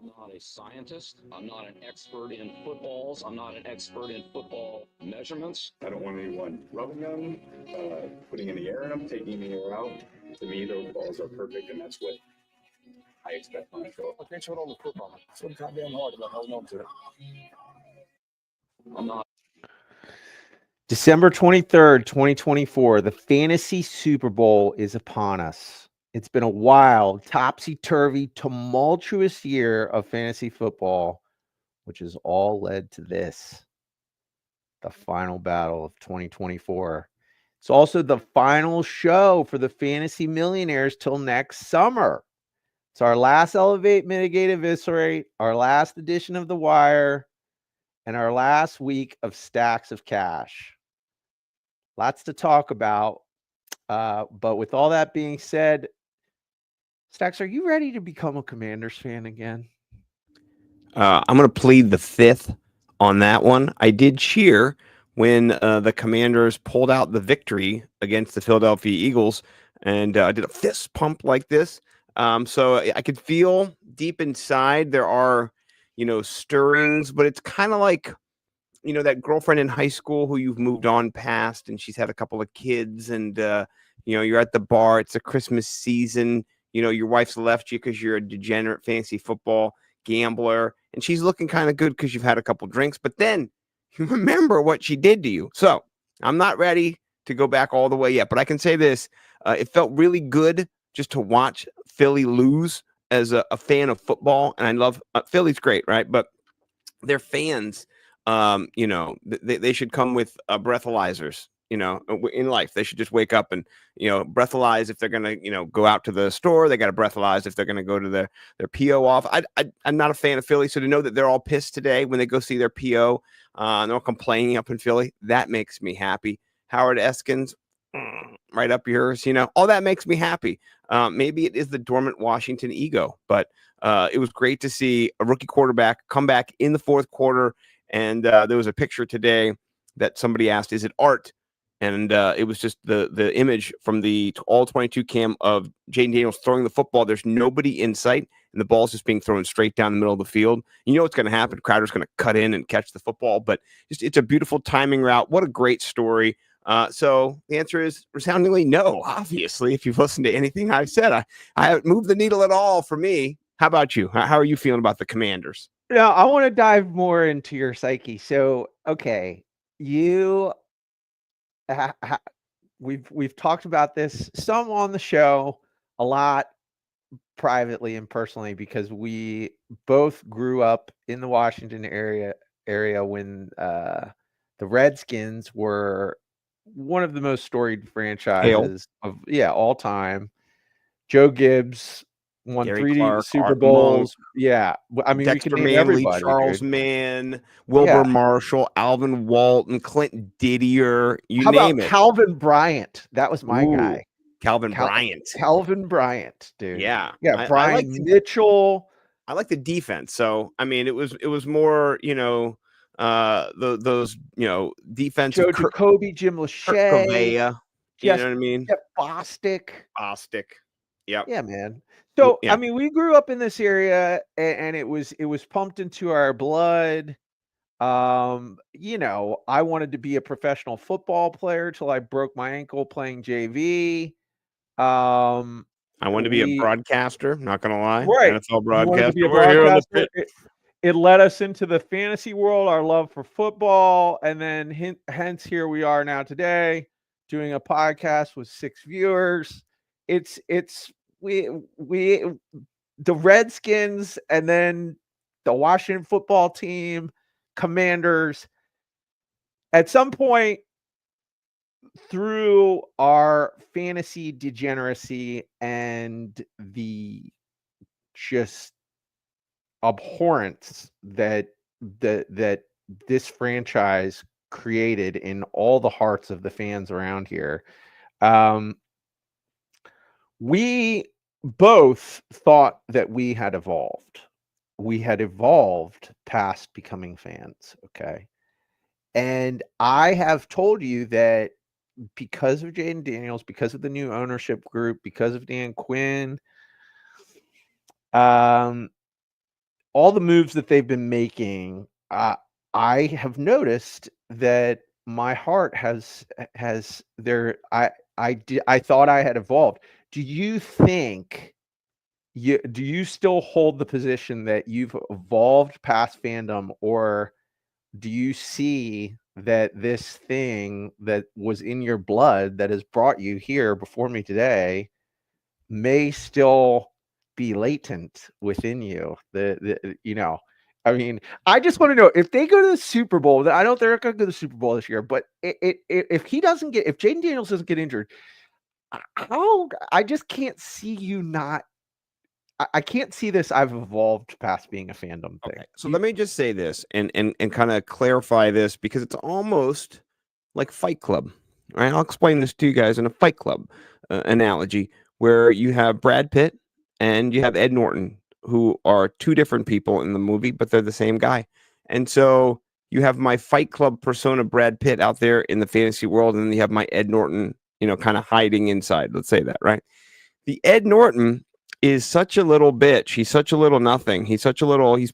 I'm not a scientist. I'm not an expert in footballs. I'm not an expert in football measurements. I don't want anyone rubbing them, putting in the air in them, taking the air out. To me, those balls are perfect, and that's what I expect on the show. I can't show it on the football. So goddamn hard to hold on to it. I'm not. December 23rd, 2024, the Fantasy Super Bowl is upon us. It's been a wild, topsy-turvy, tumultuous year of fantasy football, which has all led to this, the final battle of 2024. It's also the final show for the Fantasy Millionaires till next summer. It's our last Elevate, Mitigate, Eviscerate, our last edition of The Wire, and our last week of Stacks of Cash. Lots to talk about. But with all that being said, Stacks, are you ready to become a Commanders fan again? I'm going to plead the fifth on that one. I did cheer when the Commanders pulled out the victory against the Philadelphia Eagles, and I did a fist pump like this. So I could feel deep inside there are, stirrings, but it's kind of like, that girlfriend in high school who you've moved on past, and she's had a couple of kids, and you're at the bar. It's a Christmas season. Your wife's left you because you're a degenerate fantasy football gambler, and she's looking kind of good because you've had a couple drinks, but then you remember what she did to you. So I'm not ready to go back all the way yet, but I can say this. It felt really good just to watch Philly lose as a fan of football. And I love Philly's great, right? But their fans, they should come with breathalyzers. In life, they should just wake up and, breathalyze if they're going to, go out to the store. They got to breathalyze if they're going to go to their PO off. I'm not a fan of Philly. So to know that they're all pissed today when they go see their PO, and they're all complaining up in Philly, that makes me happy. Howard Eskins, right up yours, all that makes me happy. Maybe it is the dormant Washington ego, but it was great to see a rookie quarterback come back in the fourth quarter. And there was a picture today that somebody asked, is it art? And it was just the image from the all 22 cam of Jaden Daniels throwing the football. There's nobody in sight, and the ball's just being thrown straight down the middle of the field. You know what's going to happen. Crowder's going to cut in and catch the football, but it's a beautiful timing route. What a great story. So the answer is resoundingly no, obviously, if you've listened to anything I've said. I haven't moved the needle at all for me. How about you? How are you feeling about the Commanders? Now, I want to dive more into your psyche. So, okay, you we've talked about this some on the show, a lot privately and personally, because we both grew up in the Washington area when the Redskins were one of the most storied franchises of all time. Joe Gibbs won Gary 3 Clark, Super Art Bowls. Monk, Yeah, I mean, we Dexter could name Manley, everybody, Charles dude. Mann, Wilbur Yeah. Marshall, Alvin Walton, Clinton Didier, you How name about it. Calvin Bryant? That was my guy. Calvin Bryant. Calvin Bryant, dude. Yeah. Yeah, I Brian like Mitchell. I like the defense. So I mean, it was more, those defensive Joe Jacoby, Jim Kurt Lachey, Cavea, you know what I mean? Jeff Bostic. Bostic. Yep. Yeah, man. So Yeah. I mean, we grew up in this area, and it was pumped into our blood. I wanted to be a professional football player till I broke my ankle playing JV. I wanted to be a broadcaster, not gonna lie. Right. NFL You wanted to broadcaster. be a We're here on the broadcaster. It led us into the fantasy world, our love for football, and then hence here we are now today doing a podcast with 6 viewers. It's we the Redskins and then the Washington football team, Commanders. At some point through our fantasy degeneracy and the just abhorrence that this franchise created in all the hearts of the fans around here, we both thought that we had evolved. We had evolved past becoming fans, okay? And I have told you that because of Jaden Daniels, because of the new ownership group, because of Dan Quinn, all the moves that they've been making, I have noticed that my heart has there. I thought I had evolved. Do you think do you still hold the position that you've evolved past fandom, or do you see that this thing that was in your blood that has brought you here before me today may still be latent within you? I mean, I just want to know if they go to the Super Bowl. I don't think they're going to go to the Super Bowl this year, but if Jaden Daniels doesn't get injured, I just can't see you not. I can't see this. I've evolved past being a fandom thing. Okay, so let me just say this and kind of clarify this, because it's almost like Fight Club. All right, I'll explain this to you guys in a Fight Club analogy, where you have Brad Pitt and you have Ed Norton, who are two different people in the movie, but they're the same guy. And so you have my Fight Club persona, Brad Pitt, out there in the fantasy world, and then you have my Ed Norton, kind of hiding inside. Let's say that, right? The Ed Norton is such a little bitch. He's such a little nothing. He's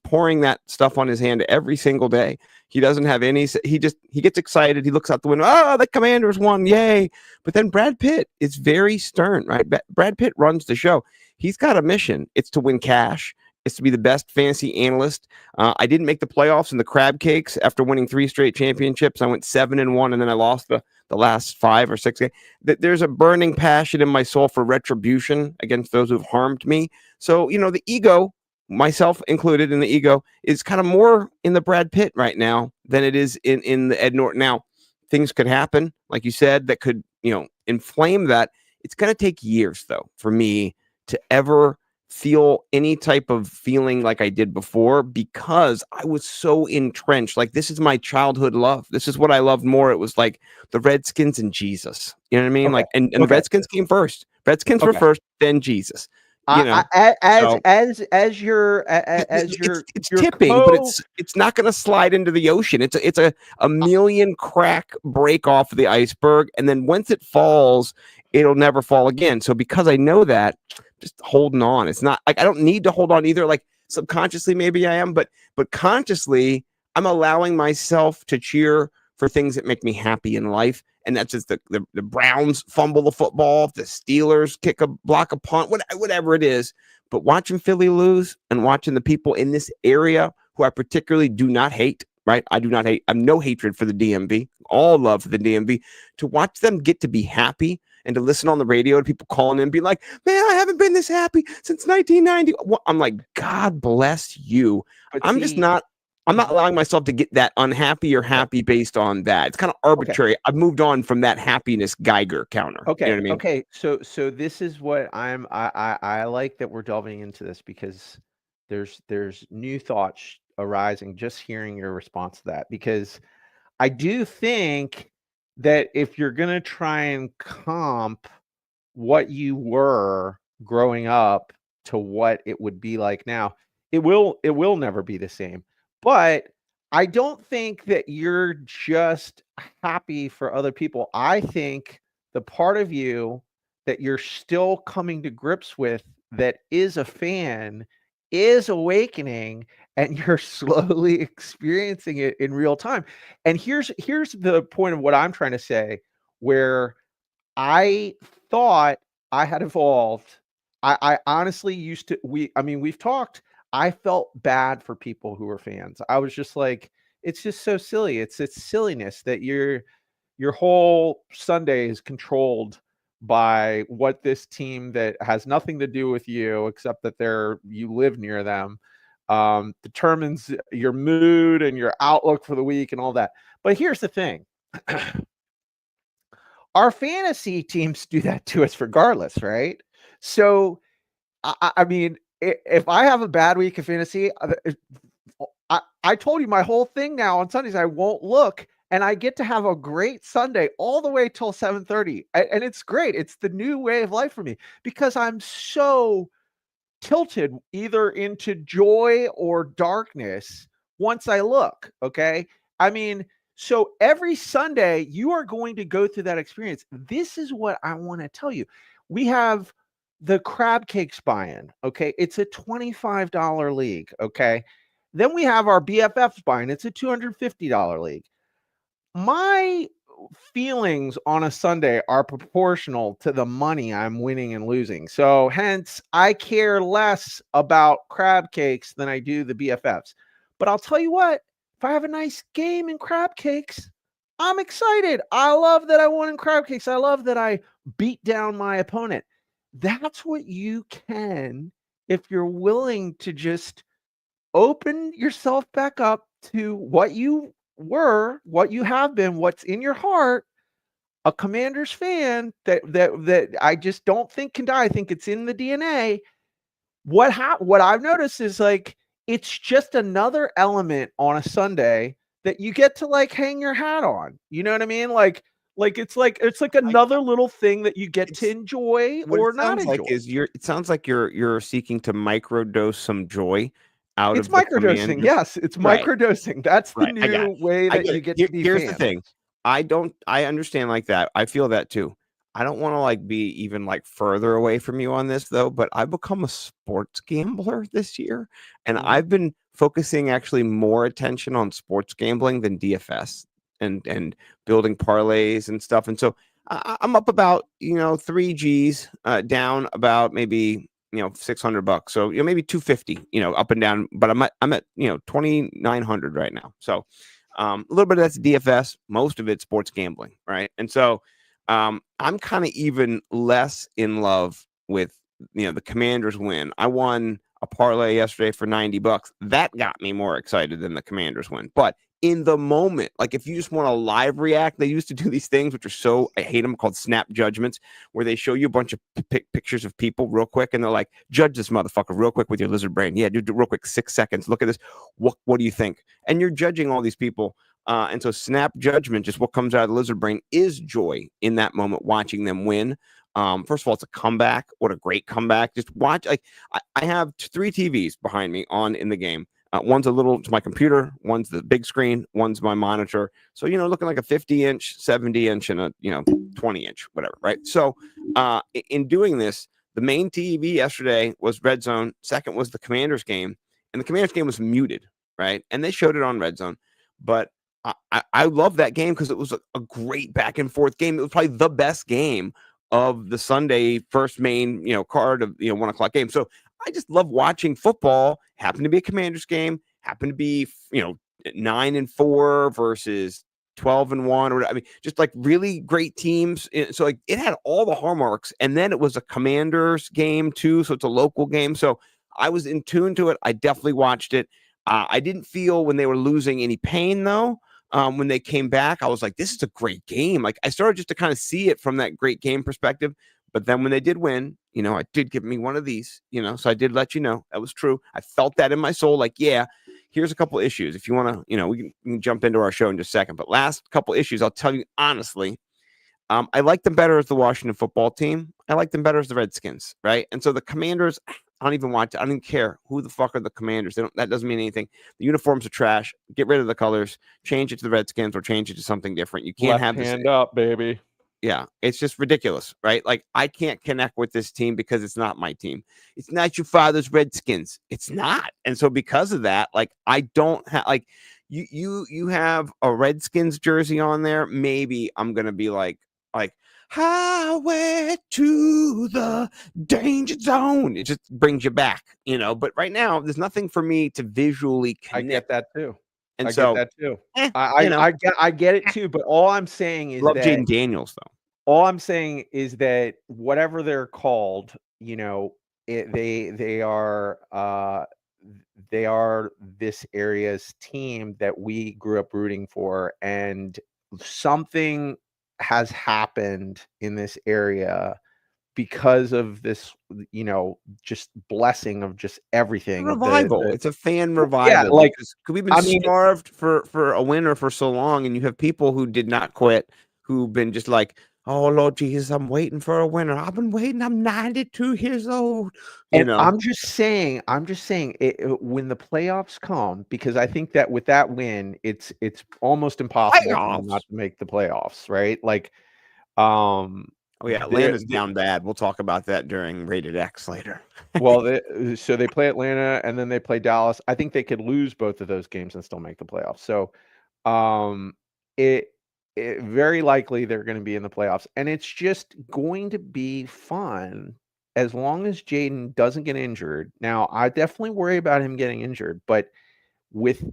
pouring that stuff on his hand every single day. He doesn't have any, he gets excited. He looks out the window. Oh, the Commanders won. Yay. But then Brad Pitt is very stern, right? Brad Pitt runs the show. He's got a mission. It's to win cash. It's to be the best fantasy analyst. I didn't make the playoffs in the crab cakes after winning 3 straight championships. I went 7-1, and then I lost the last 5 or 6 games. There's a burning passion in my soul for retribution against those who've harmed me. So, the ego, myself included in the ego, is kind of more in the Brad Pitt right now than it is in the Ed Norton. Now, things could happen, like you said, that could, inflame that. It's going to take years, though, for me to ever feel any type of feeling like I did before, because I was so entrenched. Like, this is my childhood love. This is what I loved more. It was like the Redskins and Jesus. You know what I mean? Okay. Like, and the Redskins came first. Redskins were first, then Jesus. As your it's tipping, but it's not going to slide into the ocean. It's a million crack break off of the iceberg, and then once it falls, it'll never fall again. So because I know that, just holding on. It's not like I don't need to hold on either. Like, subconsciously, maybe I am, but consciously, I'm allowing myself to cheer for things that make me happy in life. And that's just the Browns fumble the football, the Steelers block a punt, whatever it is. But watching Philly lose and watching the people in this area who I particularly do not hate, right? I do not hate. I have no hatred for the DMV, all love for the DMV. To watch them get to be happy and to listen on the radio to people calling in and be like, man, I haven't been this happy since 1990. I'm like, God bless you. But I'm not allowing myself to get that unhappy or happy based on that. It's kind of arbitrary. Okay. I've moved on from that happiness Geiger counter. Okay. You know what I mean? Okay. So this is what I like that we're delving into this, because there's new thoughts arising just hearing your response to that, because I do think that if you're going to try and comp what you were growing up to what it would be like now, it will never be the same. But I don't think that you're just happy for other people. I think the part of you that you're still coming to grips with that is a fan is awakening, and you're slowly experiencing it in real time. And here's the point of what I'm trying to say, where I thought I had evolved. I honestly used to, we've talked, I felt bad for people who were fans. I was just like, it's just so silly. It's silliness that your whole Sunday is controlled by what this team that has nothing to do with you, except that you live near them, determines your mood and your outlook for the week and all that. But here's the thing. Our fantasy teams do that to us regardless, right? So, I mean, if I have a bad week of fantasy, I told you my whole thing now on Sundays, I won't look, and I get to have a great Sunday all the way till 7:30. And it's great. It's the new way of life for me, because I'm so tilted either into joy or darkness once I look. Okay. I mean, so every Sunday you are going to go through that experience. This is what I want to tell you. We have the crab cakes buy-in. Okay, it's a $25 league. Okay, then we have our BFFs buy-in. It's a $250 league. My feelings on a Sunday are proportional to the money I'm winning and losing. So hence I care less about crab cakes than I do the BFFs. But I'll tell you what, if I have a nice game in crab cakes, I'm excited. I love that I won in crab cakes. I love that I beat down my opponent. That's what you can if you're willing to just open yourself back up to what you were, what you have been, what's in your heart, a Commanders fan that I just don't think can die. I think it's in the DNA. What I've noticed is like it's just another element on a Sunday that you get to like hang your hat on. You know what I mean? Like another little thing that you get to enjoy What it or not sounds like enjoy. is it sounds like you're seeking to microdose some joy out It's of the microdosing. Commanders. Yes, it's Right. microdosing. That's the Right. I got new it. way I that get you it. get to be Here's the fans. thing. I understand like that. I feel that too. I don't want to like be even like further away from you on this though, but I've become a sports gambler this year and Mhm. I've been focusing actually more attention on sports gambling than DFS and building parlays and stuff. And so I'm up about, 3 G's down about maybe, $600. So, maybe 250, up and down, but I'm at 2,900 right now. So, a little bit of that's DFS, most of it's sports gambling, right? And so I'm kind of even less in love with the Commanders win. I won a parlay yesterday for $90. That got me more excited than the Commanders win. But in the moment, like if you just want to live react, they used to do these things which are I hate them, called snap judgments, where they show you a bunch of pictures of people real quick and they're like, judge this motherfucker real quick with your lizard brain. Yeah, do real quick, 6 seconds. Look at this. What do you think? And you're judging all these people. And so snap judgment, just what comes out of the lizard brain, is joy in that moment, watching them win. First of all, it's a comeback. What a great comeback. Just watch. Like I have 3 TVs behind me on in the game. One's it's my computer, one's the big screen, one's my monitor. So, looking like a 50-inch, 70-inch, and a, 20-inch, whatever, right? So in doing this, the main TV yesterday was Red Zone. Second was the Commanders game. And the Commanders game was muted, right? And they showed it on Red Zone. But I love that game because it was a great back and forth game. It was probably the best game of the Sunday first main, card of 1:00 game. So I just love watching football. Happened to be a Commanders game. Happened to be 9-4 versus 12-1, or I mean, just like really great teams. So like it had all the hallmarks, and then it was a Commanders game too. So it's a local game. So I was in tune to it. I definitely watched it. I didn't feel when they were losing any pain though. When they came back, I was like, this is a great game. Like I started just to kind of see it from that great game perspective. But then when they did win, I did give me one of these, so I did let you know that was true. I felt that in my soul. Like, yeah, here's a couple issues. If you want to, we can jump into our show in just a second. But last couple issues, I'll tell you honestly, I like them better as the Washington football team. I like them better as the Redskins, right? And so the Commanders, I don't even watch it. I don't even care who the fuck are the Commanders. That doesn't mean anything. The uniforms are trash. Get rid of the colors. Change it to the Redskins or change it to something different. You can't Left have this. hand up, baby. Yeah, it's just ridiculous, right? Like I can't connect with this team because it's not my team. It's not your father's Redskins. It's not. And so because of that, like I don't have like you have a Redskins jersey on there. Maybe I'm gonna be like highway to the danger zone. It just brings you back, But right now, there's nothing for me to visually connect. I get that too. And I so, get that too. I get it too. But all I'm saying is love that Jaden Daniels though. all I'm saying is that whatever they're called, they are this area's team that we grew up rooting for, and something has happened in this area because of this, just blessing of just everything. Revival. It's a fan revival. Yeah, like we've been starved for a winner for so long, and you have people who did not quit, who've been just like, oh Lord Jesus, I'm waiting for a winner. I've been waiting. I'm 92 years old. I'm just saying when the playoffs come, because I think that with that win, it's almost impossible for them not to make the playoffs, right? Like, Oh yeah, They're- Atlanta's down bad. We'll talk about that during Rated X later. Well, so they play Atlanta and then they play Dallas. I think they could lose both of those games and still make the playoffs. So, um, it, it very likely they're going to be in the playoffs, and it's just going to be fun as long as Jaden doesn't get injured. Now, I definitely worry about him getting injured, but with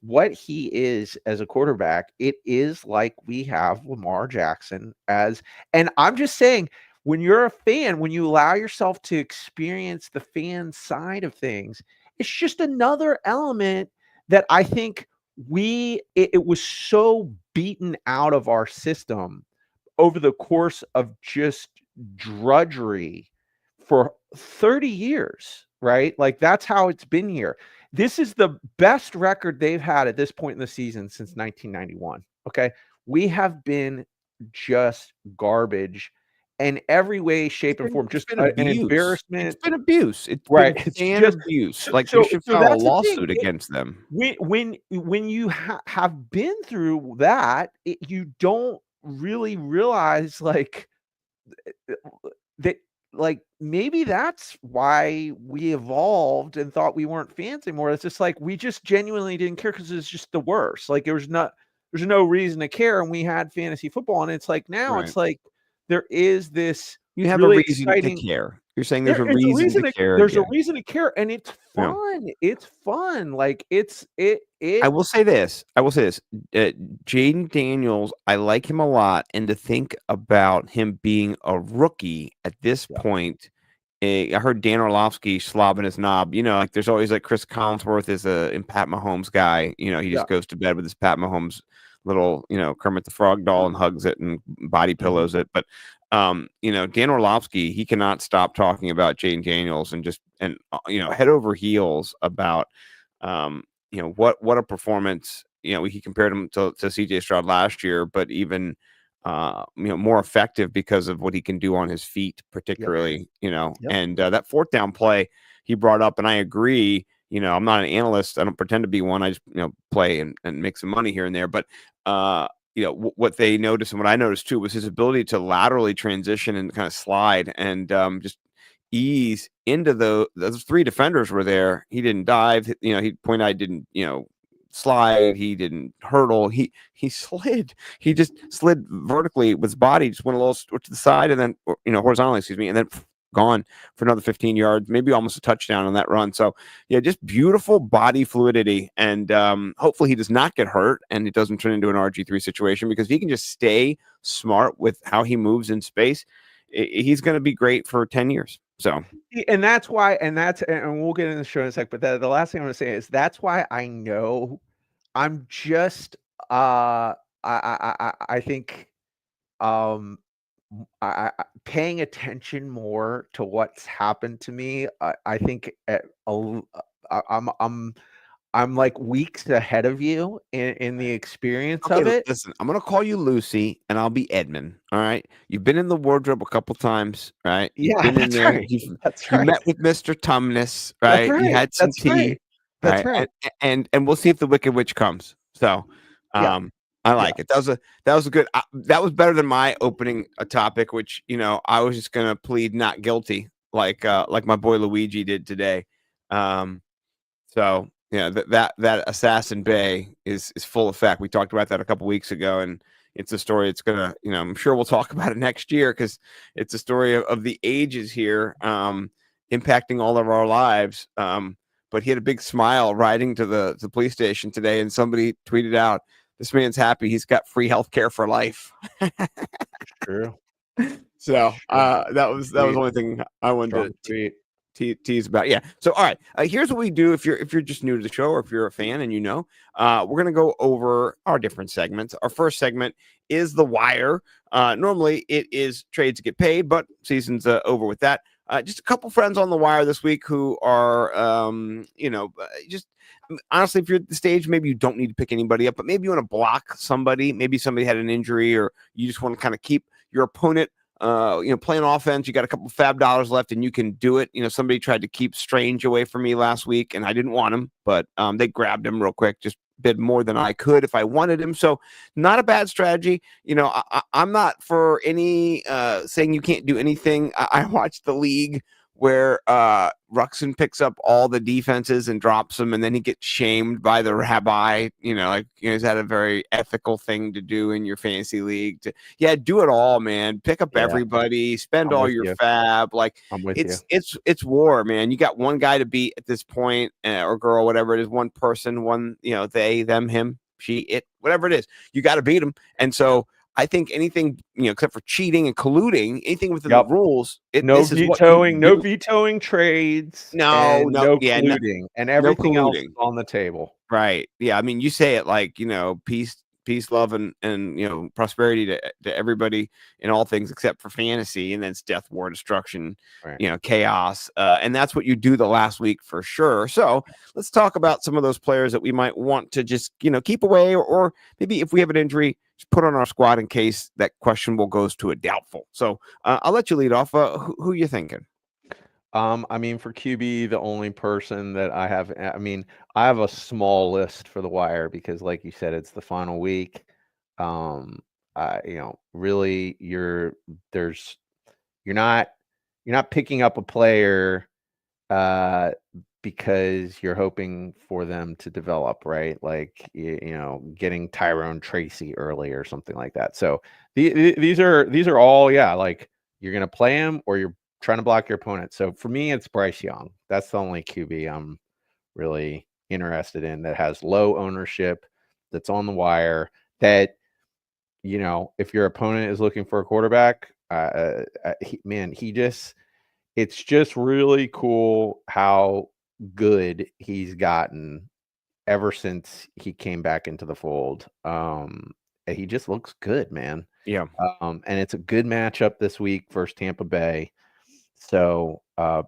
what he is as a quarterback, it is like we have Lamar Jackson as, and I'm just saying, when you're a fan, when you allow yourself to experience the fan side of things, it's just another element that I think it was so beaten out of our system over the course of just drudgery for 30 years, right? Like that's how it's been here. This is the best record they've had at this point in the season since 1991. Okay. We have been just garbage in every way, shape, and form. It's Just been an abuse. embarrassment. It's been abuse. It's Right. been It's fan just abuse. so, Like they so, should so file a that's the thing. lawsuit against them. When you have been through that, you don't really realize like that, like maybe that's why we evolved and thought we weren't fans anymore. It's just like we just genuinely didn't care because it's just the worst. Like there's no reason to care, and we had fantasy football, and it's like now Right. it's like there is this You have really a reason to exciting. care. You're saying there's a It's a reason reason to care there's a again. reason to care, and it's Yeah. fun. It's fun. Like I will say this. Jaden Daniels, I like him a lot, and to think about him being a rookie at this point. I heard Dan Orlovsky slobbing his knob. You know, like there's always like Chris Collinsworth is a Pat Mahomes guy. You know, he just goes to bed with his Pat Mahomes little, Kermit the Frog doll and hugs it and body pillows it. But Dan Orlovsky, he cannot stop talking about Jaden Daniels and head over heels about what a performance. He compared him to CJ Stroud last year, but even more effective because of what he can do on his feet, particularly, and that fourth down play he brought up. And I agree, I'm not an analyst. I don't pretend to be one. I just, play and make some money here and there. But, what they noticed and what I noticed too was his ability to laterally transition and kind of slide and just ease into those three defenders were there. He didn't dive, he didn't, slide, he didn't hurdle, he slid. He just slid vertically with his body, just went a little to the side and then horizontally, and then gone for another 15 yards, maybe almost a touchdown on that run. So yeah, just beautiful body fluidity, and hopefully he does not get hurt and it doesn't turn into an RG3 situation, because if he can just stay smart with how he moves in space, he's going to be great for 10 years. So, and that's why, and we'll get into the show in a sec, but the last thing I'm going to say is that's why I know I'm just, I think, paying attention more to what's happened to me. I think I'm like weeks ahead of you in the experience of it. Listen, I'm gonna call you Lucy, and I'll be Edmund. All right, you've been in the wardrobe a couple times, right? You've been in there. Right. You right. met with Mr. Tumnus, right? Right. You had some tea, right. That's right? right. And we'll see if the Wicked Witch comes. So, I like it. That was a good. That was better than my opening a topic, which I was just gonna plead not guilty, like my boy Luigi did today. So. Yeah, that Assassin Bay is full effect. We talked about that a couple weeks ago, and it's a story. It's gonna, I'm sure we'll talk about it next year, because it's a story of the ages here, impacting all of our lives. But he had a big smile riding to the police station today, and somebody tweeted out, "This man's happy. He's got free health care for life." True. So that was the only thing I wanted to tease about. Yeah. So all right, here's what we do if you're just new to the show, or if you're a fan and we're gonna go over our different segments. Our first segment is the wire. Normally it is trades to get paid, but season's over with that. Just a couple friends on the wire this week who are just honestly, if you're at the stage, maybe you don't need to pick anybody up, but maybe you want to block somebody. Maybe somebody had an injury, or you just want to kind of keep your opponent playing offense. You got a couple fab dollars left and you can do it. Somebody tried to keep Strange away from me last week and I didn't want him, but they grabbed him real quick, just bit more than I could if I wanted him. So not a bad strategy. I'm not for any saying you can't do anything. I watched the league where Ruxin picks up all the defenses and drops them, and then he gets shamed by the rabbi. Is that a very ethical thing to do in your fantasy league? Do it all, man. Pick up everybody, spend all your fab. Like, I'm with you. It's war, man. You got one guy to beat at this point, or girl, whatever it is, one person, one, they, them, him, she, it, whatever it is. You got to beat them, and so. I think anything, except for cheating and colluding, anything within the rules. No vetoing trades. No colluding, and everything no else is on the table. Right. Yeah. I mean, you say it like, peace, love, and prosperity to everybody in all things except for fantasy, and then it's death, war, destruction, right. Chaos, and that's what you do the last week for sure. So let's talk about some of those players that we might want to just keep away, or maybe if we have an injury, just put on our squad in case that questionable goes to a doubtful. So I'll let you lead off. Who you thinking? I mean, for QB, the only person that I have a small list for the wire because, like you said, it's the final week. Really, you're not picking up a player because you're hoping for them to develop, right? Like, getting Tyrone Tracy early or something like that. So these are all, like you're going to play him or you're trying to block your opponent. So for me, it's Bryce Young. That's the only QB I'm really interested in that has low ownership, that's on the wire, that, if your opponent is looking for a quarterback, it's just really cool how good he's gotten ever since he came back into the fold. He just looks good, man. Yeah. And it's a good matchup this week versus Tampa Bay. So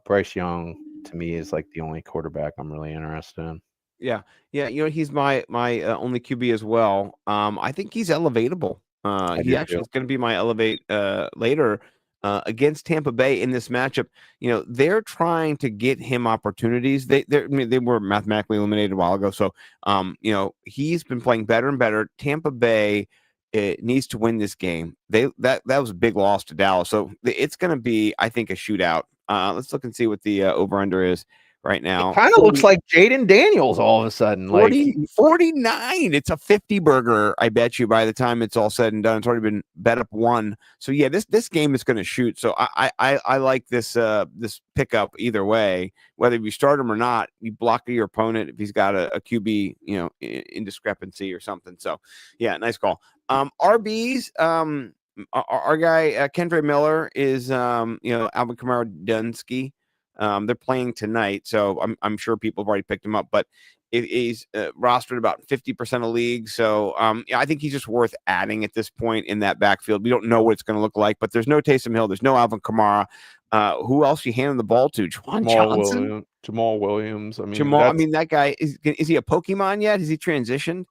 Bryce Young to me is like the only quarterback I'm really interested in. Yeah. He's my only QB as well. I think he's elevatable. He actually is going to be my elevate later against Tampa Bay in this matchup. They're trying to get him opportunities. They were mathematically eliminated a while ago. So he's been playing better and better. Tampa Bay needs to win this game. That was a big loss to Dallas. So it's going to be, I think, a shootout. Let's look and see what the over-under is right now. It kind of looks like Jaden Daniels all of a sudden. 49. It's a 50 burger, I bet you, by the time it's all said and done. It's already been bet up 1. So yeah, this game is going to shoot. So I like this pickup either way. Whether you start him or not, you block your opponent if he's got a QB, in discrepancy or something. So yeah, nice call. RBs, our guy Kendre Miller is Alvin Kamara Dunsky. They're playing tonight, so I'm sure people have already picked him up, but he's rostered about 50% of leagues. So I think he's just worth adding at this point in that backfield. We don't know what it's going to look like, but there's no Taysom Hill, there's no Alvin Kamara. Who else you handing the ball to? Jamal Williams. That guy is he a Pokemon yet? Has he transitioned?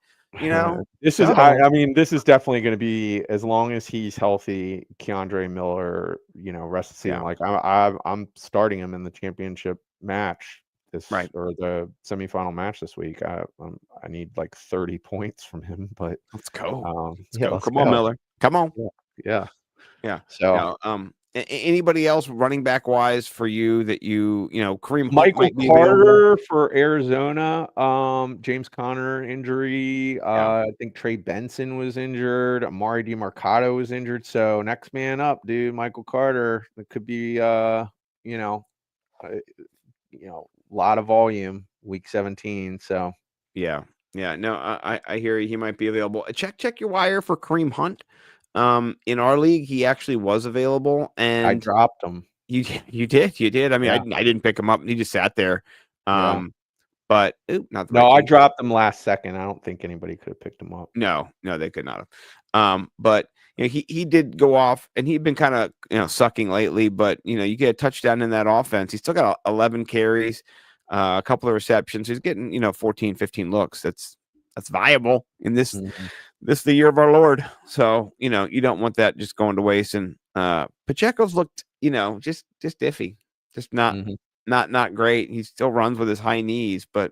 This is definitely going to be, as long as he's healthy, Kendre Miller, rest of the season. Like I'm starting him in the championship match or the semifinal match this week. I need like 30 points from him, but let's go. Come on, Miller. Come on. Yeah. So anybody else running back wise for you that Kareem Michael Carter for Arizona, James Conner injury. I think Trey Benson was injured. Amari DiMercato was injured. So next man up, dude, Michael Carter. It could be a lot of volume week 17. So no, I hear you. He might be available. Check your wire for Kareem Hunt. In our league, he actually was available, and I dropped him. You did. I mean, I didn't pick him up. He just sat there. But I dropped him last second. I don't think anybody could have picked him up. No, they could not have. But he did go off, and he'd been kind of sucking lately. But you get a touchdown in that offense. He's still got 11 carries, a couple of receptions. He's getting 14, 15 looks. That's viable in this. Mm-hmm. This is the year of our Lord. So, you don't want that just going to waste. And Pacheco's looked, just iffy. Just not great. He still runs with his high knees, but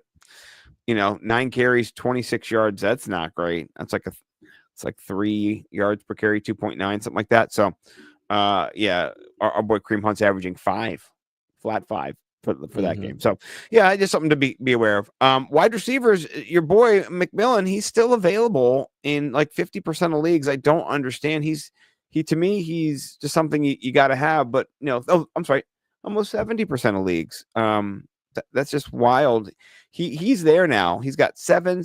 9 carries, 26 yards. That's not great. That's like it's like 3 yards per carry, 2.9, something like that. So, yeah, our boy Kareem Hunt's averaging 5, flat 5 for that game. So, yeah, just something to be aware of. Wide receivers, your boy McMillan, he's still available in like 50% of leagues. I don't understand. To me, he's just something you got to have. But I'm sorry, almost 70% of leagues. That's just wild. He's there now. He's got 7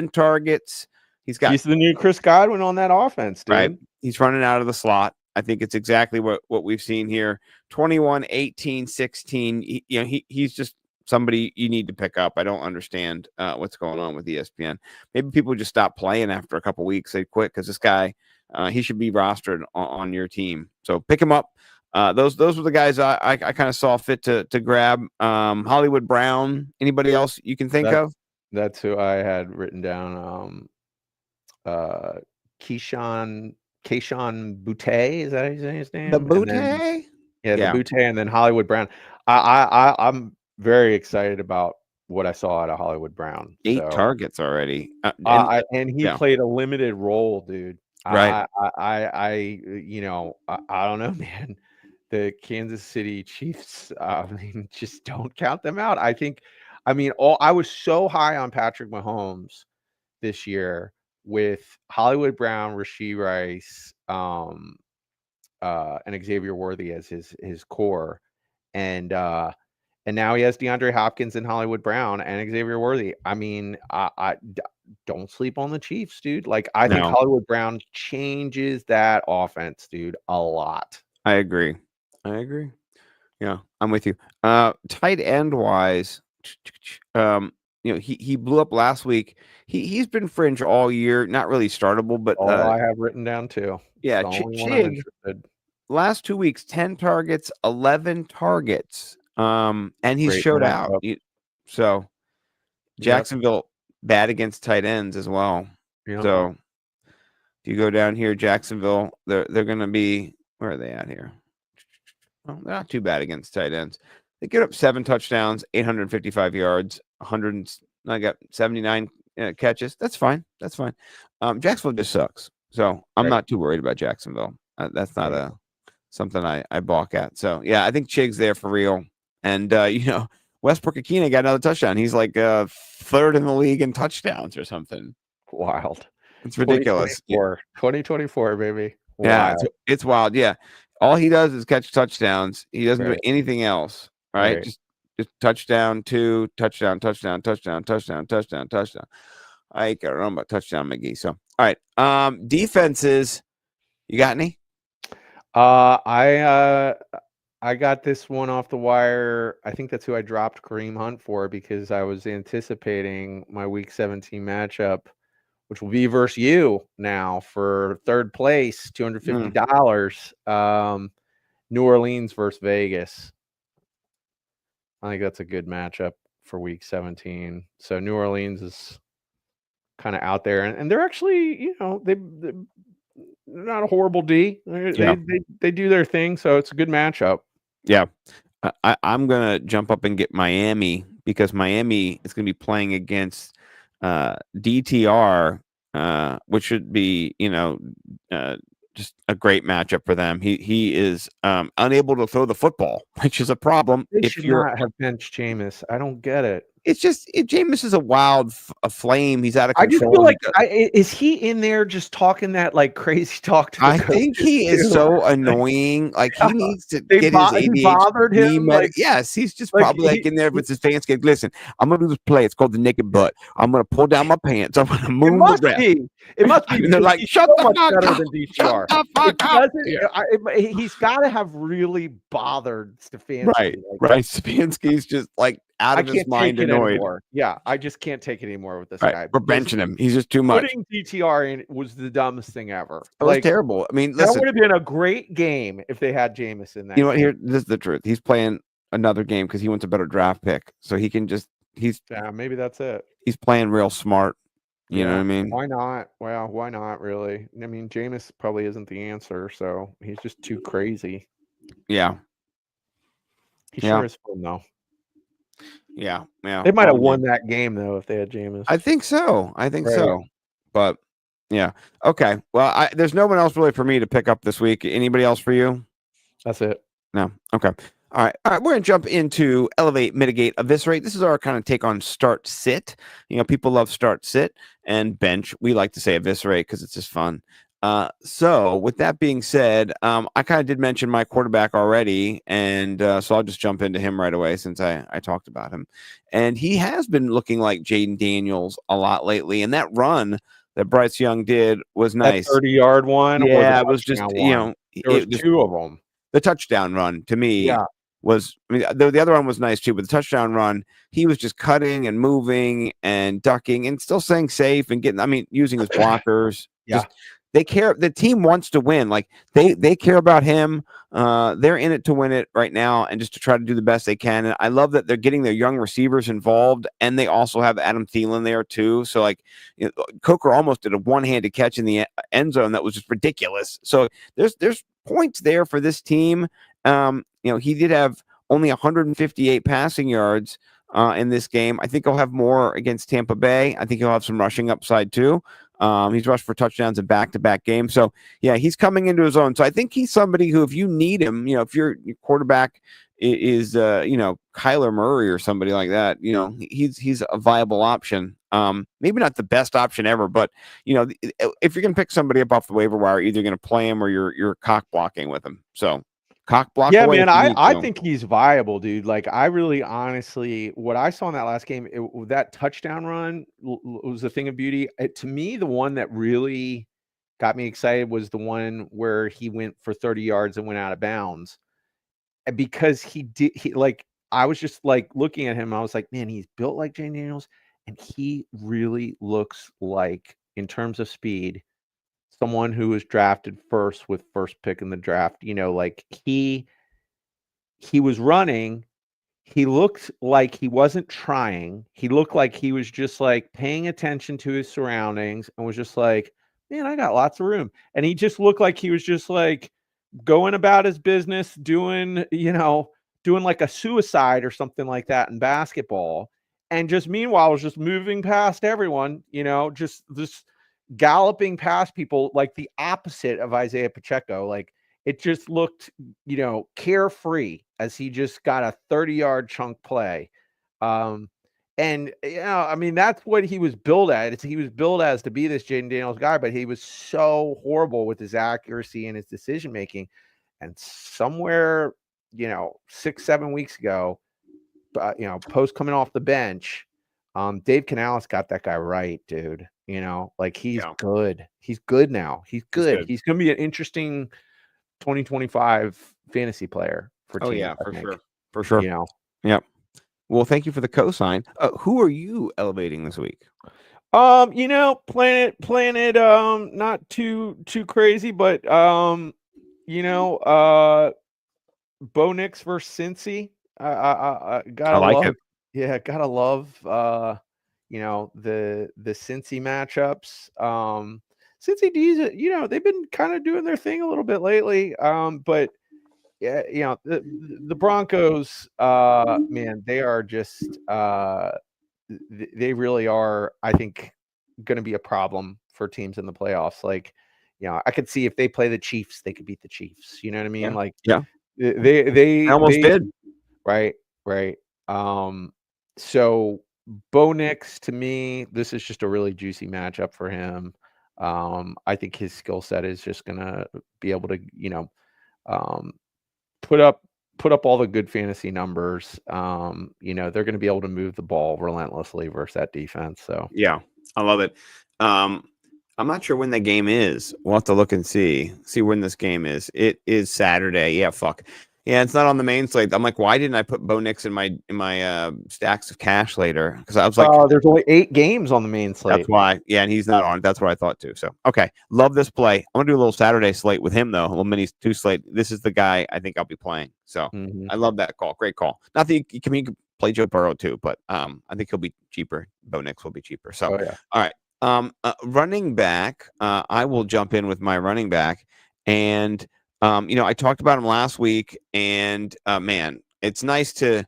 targets. He's the new Chris Godwin on that offense, dude. Right. He's running out of the slot. I think it's exactly what we've seen here. 21, 18, 16. He's just somebody you need to pick up. I don't understand what's going on with ESPN. Maybe people just stop playing after a couple weeks. They quit because this guy, he should be rostered on your team. So pick him up. Those were the guys I kind of saw fit to grab. Hollywood Brown. Anybody else you can think of? That's who I had written down. Keyshawn Boutte, is that his name? The Boutte? The Boutte, and then Hollywood Brown. I'm very excited about what I saw out of Hollywood Brown. 8 targets already. And he played a limited role, dude. Right. I don't know, man. The Kansas City Chiefs, just don't count them out. I was so high on Patrick Mahomes this year with Hollywood Brown, Rashee Rice, and Xavier Worthy as his core, and now he has DeAndre Hopkins and Hollywood Brown and Xavier Worthy. I don't sleep on the Chiefs, dude. Like, I think Hollywood Brown changes that offense, dude, a lot. I agree. Yeah, I'm with you. Tight end wise, he blew up last week. He's been fringe all year, not really startable, but I have written down too. Yeah, Chig, last 2 weeks, 10 targets, 11 targets. And he showed out. So Jacksonville bad against tight ends as well. Yep. So if you go down here, Jacksonville, they're going to be, where are they at here? Well, they're not too bad against tight ends. They get up 7 touchdowns, 855 yards, 100. I got 79 catches. That's fine. Jacksonville just sucks. So I'm not too worried about Jacksonville. That's not something I balk at. So yeah, I think Chig's there for real. And Westbrook Akina got another touchdown. He's like 3rd in the league in touchdowns or something. Wild. It's ridiculous. 2024, baby. Wild. Yeah, it's wild. Yeah. All he does is catch touchdowns. He doesn't do anything else. Right? Just touchdown, 2, touchdown. I ain't got to know about touchdown, McGee. So, all right. Defenses, you got any? I got this one off the wire. I think that's who I dropped Kareem Hunt for, because I was anticipating my Week 17 matchup, which will be versus you now for 3rd place, $250. New Orleans versus Vegas. I think that's a good matchup for Week 17. So New Orleans is kind of out there, and they're actually, they're not a horrible D. They do their thing, so it's a good matchup. Yeah, I'm gonna jump up and get Miami, because Miami is gonna be playing against DTR, which should be just a great matchup for them. He is unable to throw the football, which is a problem. They should not have benched Jameis. I don't get it. It's just Jameis is a flame. He's out of control. I just feel like is he in there just talking that like crazy talk to the I think he is so annoying. Like, he needs to get his ADHD. Bothered him. Yes, he's just probably in there with his fans. Listen, I'm gonna do this play. It's called the naked butt. I'm gonna pull down my pants. I'm gonna move the rest. It must be. And they're like, shut the fuck better up. Than DTR. Shut the fuck up. He's got to have really bothered Stefanski. Right. Stefanski's just like out of his mind, annoyed. Anymore. Yeah, I just can't take it anymore with this guy. We're benching him. He's just too much. Putting DTR in was the dumbest thing ever. It was terrible. I mean, listen, that would have been a great game if they had Jameis in that. You know what? Here, this is the truth. He's playing another game because he wants a better draft pick, so he can just. Maybe that's it. He's playing real smart. You know what I mean? Why not? Well, why not? Really? I mean, Jameis probably isn't the answer, so he's just too crazy. Yeah. He sure is fun though. Yeah. They might have Oh, won man. that game though if they had Jameis. I think so. Right. But yeah. Okay. Well, there's no one else really for me to pick up this week. Anybody else for you? That's it. No. Okay. All right. All right. We're going to jump into elevate, mitigate, eviscerate. This is our kind of take on start sit. People love start sit and bench. We like to say eviscerate because it's just fun. So with that being said, I kind of did mention my quarterback already, and so I'll just jump into him right away since I talked about him. And he has been looking like Jaden Daniels a lot lately, and that run that Bryce Young did was That nice. 30-yard one or the Yeah, it was just touchdown one. There was it just two of them. the touchdown run to me Yeah. was, I mean, the other one was nice too, but the touchdown run, he was just cutting and moving and ducking and still staying safe and using his blockers. Yeah. Just they care. The team wants to win. Like they care about him. They're in it to win it right now and just to try to do the best they can. And I love that they're getting their young receivers involved, and they also have Adam Thielen there too. So Coker almost did a one-handed catch in the end zone that was just ridiculous. So there's points there for this team. He did have only 158 passing yards in this game. I think he'll have more against Tampa Bay. I think he'll have some rushing upside too. He's rushed for touchdowns in back-to-back games. So, yeah, he's coming into his own. So I think he's somebody who, if you need him, if your quarterback is Kyler Murray or somebody like that, he's a viable option. Maybe not the best option ever, but, if you're going to pick somebody up off the waiver wire, either going to play him or you're cock blocking with him. So, cock block Yeah, away man, if you need I to. think he's viable, dude. Like, I really honestly, what I saw in that last game, that touchdown run was a thing of beauty. To me, the one that really got me excited was the one where he went for 30 yards and went out of bounds. Because I was just like looking at him, I was like, man, he's built like Jane Daniels, and he really looks like, in terms of speed, someone who was drafted first with first pick in the draft. He was running. He looked like he wasn't trying. He looked like he was just like paying attention to his surroundings and was just like, man, I got lots of room. And he just looked like he was just like going about his business, doing like a suicide or something like that in basketball. And just meanwhile was just moving past everyone, just this galloping past people, like the opposite of Isaiah Pacheco. Like, it just looked, carefree as he just got a 30-yard chunk play. And that's what he was built at. He was built as to be this Jaden Daniels guy, but he was so horrible with his accuracy and his decision making. And somewhere, 6-7 weeks ago, post coming off the bench, Dave Canales got that guy right, dude. He's good. He's good now. He's good. He's going to be an interesting 2025 fantasy player for teams. Oh yeah, for sure. Yep. Well, thank you for the cosign. Who are you elevating this week? Playing it not too crazy, but Bo Nix versus Cincy. I gotta love it. Yeah, gotta love the Cincy matchups. Cincy D's, they've been kind of doing their thing a little bit lately. But yeah, the Broncos, man, they are just they really are, I think, going to be a problem for teams in the playoffs. Like, I could see if they play the Chiefs, they could beat the Chiefs. You know what I mean? They almost did. Right. So Bo Nix, to me, this is just a really juicy matchup for him. I think his skill set is just gonna be able to, put up all the good fantasy numbers. They're gonna be able to move the ball relentlessly versus that defense. So yeah, I love it. I'm not sure when the game is. We'll have to look and see when this game is. It is Saturday. Yeah, fuck. Yeah, it's not on the main slate. I'm like, why didn't I put Bo Nix in my stacks of cash later? Because I was like, there's only 8 games on the main slate. That's why. Yeah, and he's not on. That's what I thought too. So okay, love this play. I'm gonna do a little Saturday slate with him though. A little mini 2 slate. This is the guy I think I'll be playing. So I love that call. Great call. Not that you can play Joe Burrow too, but I think he'll be cheaper. Bo Nix will be cheaper. So all right. Running back. I will jump in with my running back, and I talked about him last week, and man, it's nice to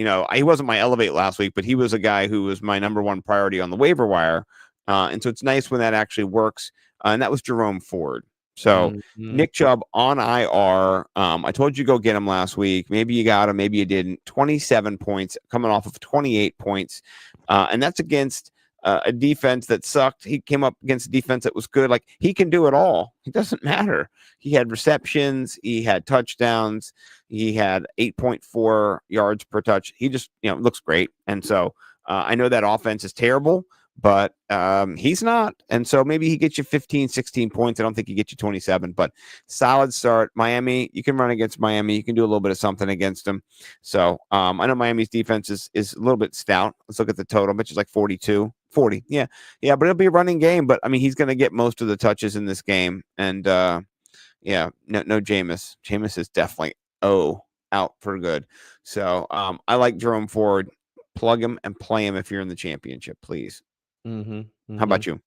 he wasn't my elevate last week, but he was a guy who was my number one priority on the waiver wire. And so it's nice when that actually works. And that was Jerome Ford. So Nick Chubb on IR. I told you go get him last week. Maybe you got him, maybe you didn't. 27 points, coming off of 28 points. And that's against a defense that sucked. He came up against a defense that was good. Like, he can do it all. It doesn't matter. He had receptions. He had touchdowns. He had 8.4 yards per touch. He just, looks great. And so I know that offense is terrible, but he's not. And so maybe he gets you 15, 16 points. I don't think he gets you 27, but solid start. Miami, you can run against Miami. You can do a little bit of something against them. So I know Miami's defense is a little bit stout. Let's look at the total, which is like 42, 40. Yeah, but it'll be a running game. But, I mean, he's going to get most of the touches in this game. And, no Jameis. Jameis is definitely out for good. So I like Jerome Ford. Plug him and play him if you're in the championship, please. How about you?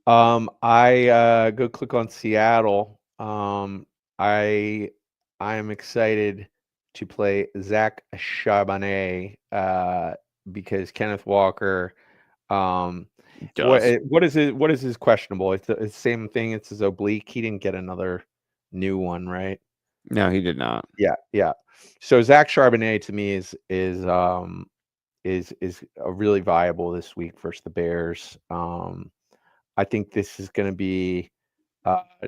I go click on Seattle. I am excited to play Zach Charbonnet because Kenneth Walker. What is his questionable? It's the same thing. It's his oblique. He didn't get another new one, right? No, he did not. Yeah. So Zach Charbonnet to me is a really viable this week versus the Bears. I think this is going to be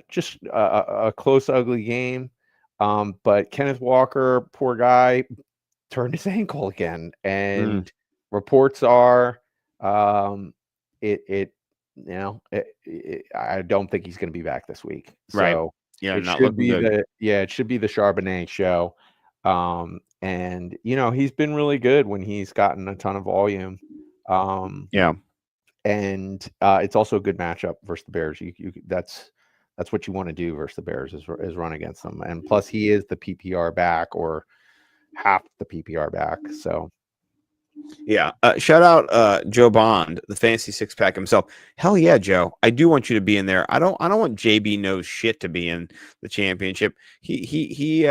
just a close, ugly game. But Kenneth Walker, poor guy, turned his ankle again, and reports are I don't think he's going to be back this week. Right. So yeah, it not should looking be good. it should be the Charbonnet show. And he's been really good when he's gotten a ton of volume. And it's also a good matchup versus the Bears. That's what you want to do versus the Bears is run against them. And plus he is the PPR back or half the PPR back. So shout out Joe Bond, the fantasy six pack himself. Hell yeah, Joe. I do want you to be in there. I don't want JB knows shit to be in the championship. He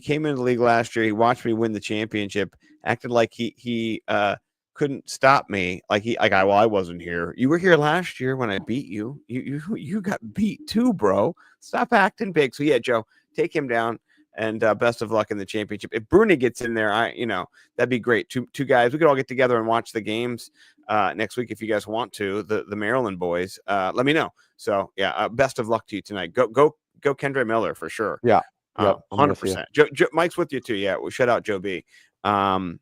came into the league last year. He watched me win the championship, acted like he couldn't stop me. I wasn't here. You were here last year when I beat you. You got beat too, bro. Stop acting big. So yeah, Joe, take him down. And best of luck in the championship. If Bruni gets in there, that'd be great. Two guys, we could all get together and watch the games next week if you guys want to. The Maryland boys, let me know. So yeah, best of luck to you tonight. Go Kendra Miller for sure. Yeah, 100%. Joe, Mike's with you too. Yeah, we'll shout out Joe B. We're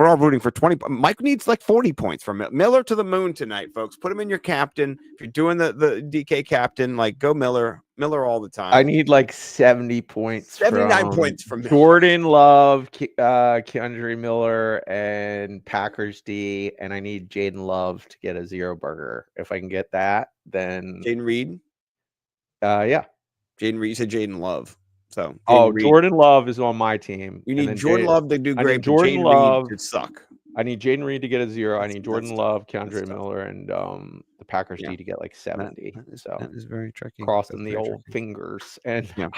all rooting for 20. Mike needs like 40 points from Miller to the moon tonight, folks. Put him in your captain. If you're doing the DK captain, like go Miller all the time. I need like 70 points. 79 points from Jordan Love, Keandre Miller, and Packers D. And I need Jaden Love to get a 0 burger. If I can get that, then Jaden Reed. Yeah. Jaden Reed. You said Jaden Love. So Jordan Love is on my team. You need Jordan Love to do great. Jordan Love could suck. I need Jaden Reed to get a 0. I need Jordan Love, Keandre Miller, and the Packers D to get like 70. That is very tricky. Crossing the old fingers, and I'm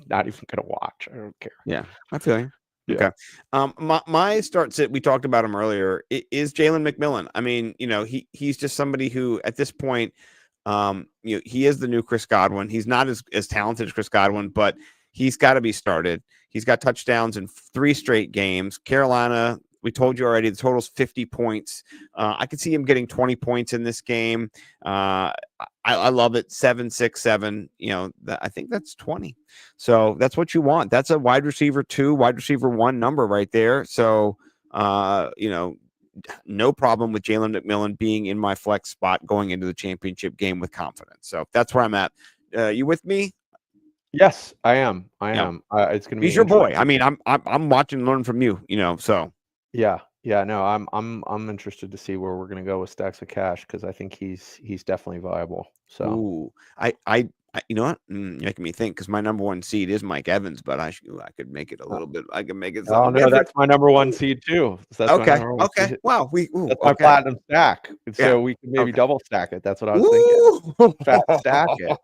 not even gonna watch. I don't care. Yeah, I feel you. Yeah. Okay. My start sit, we talked about him earlier, is Jalen McMillan. I mean, he's just somebody who at this point, he is the new Chris Godwin. He's not as talented as Chris Godwin, but he's got to be started. He's got touchdowns in 3 straight games. Carolina, we told you already, the total's 50 points. I could see him getting 20 points in this game. I love it. 7-6-7. I think that's 20. So that's what you want. That's a wide receiver 2, wide receiver 1 number right there. So, no problem with Jalen McMillan being in my flex spot going into the championship game with confidence. So that's where I'm at. You with me? Yes, I am. It's gonna be. He's your boy. I mean, I'm watching and learn from you. So. Yeah. No, I'm interested to see where we're gonna go with stacks of cash because I think he's definitely viable. So. I you know what? You're making me think because my number 1 seed is Mike Evans, but I could make it a little bit. I can make it. Oh no, that's my number 1 seed too. So that's okay. Wow. That's my platinum stack. So we can maybe double stack it. That's what I was thinking. Fat stack it.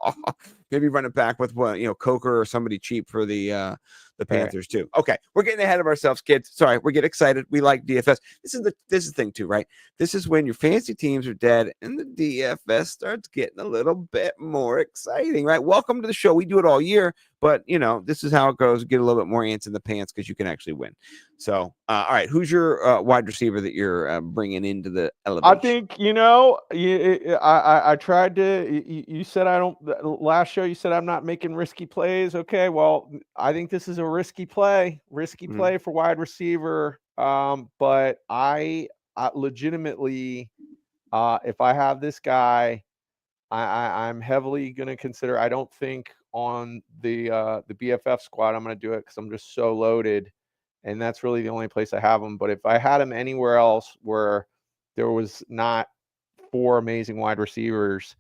Maybe run it back with Coker or somebody cheap for the the Panthers too. Okay, we're getting ahead of ourselves, kids. Sorry, we get excited. We like DFS. This is the thing too, right? This is when your fantasy teams are dead and the DFS starts getting a little bit more exciting, right? Welcome to the show. We do it all year, but this is how it goes. Get a little bit more ants in the pants because you can actually win. So, all right, who's your wide receiver that you're bringing into the elevation? I think I tried to. You said I don't. Last show you said I'm not making risky plays. Okay, well I think this is a risky play for wide receiver. But I legitimately, if I have this guy, I'm heavily going to consider. I don't think on the BFF squad I'm going to do it because I'm just so loaded, and that's really the only place I have him. But if I had him anywhere else where there was not 4 amazing wide receivers,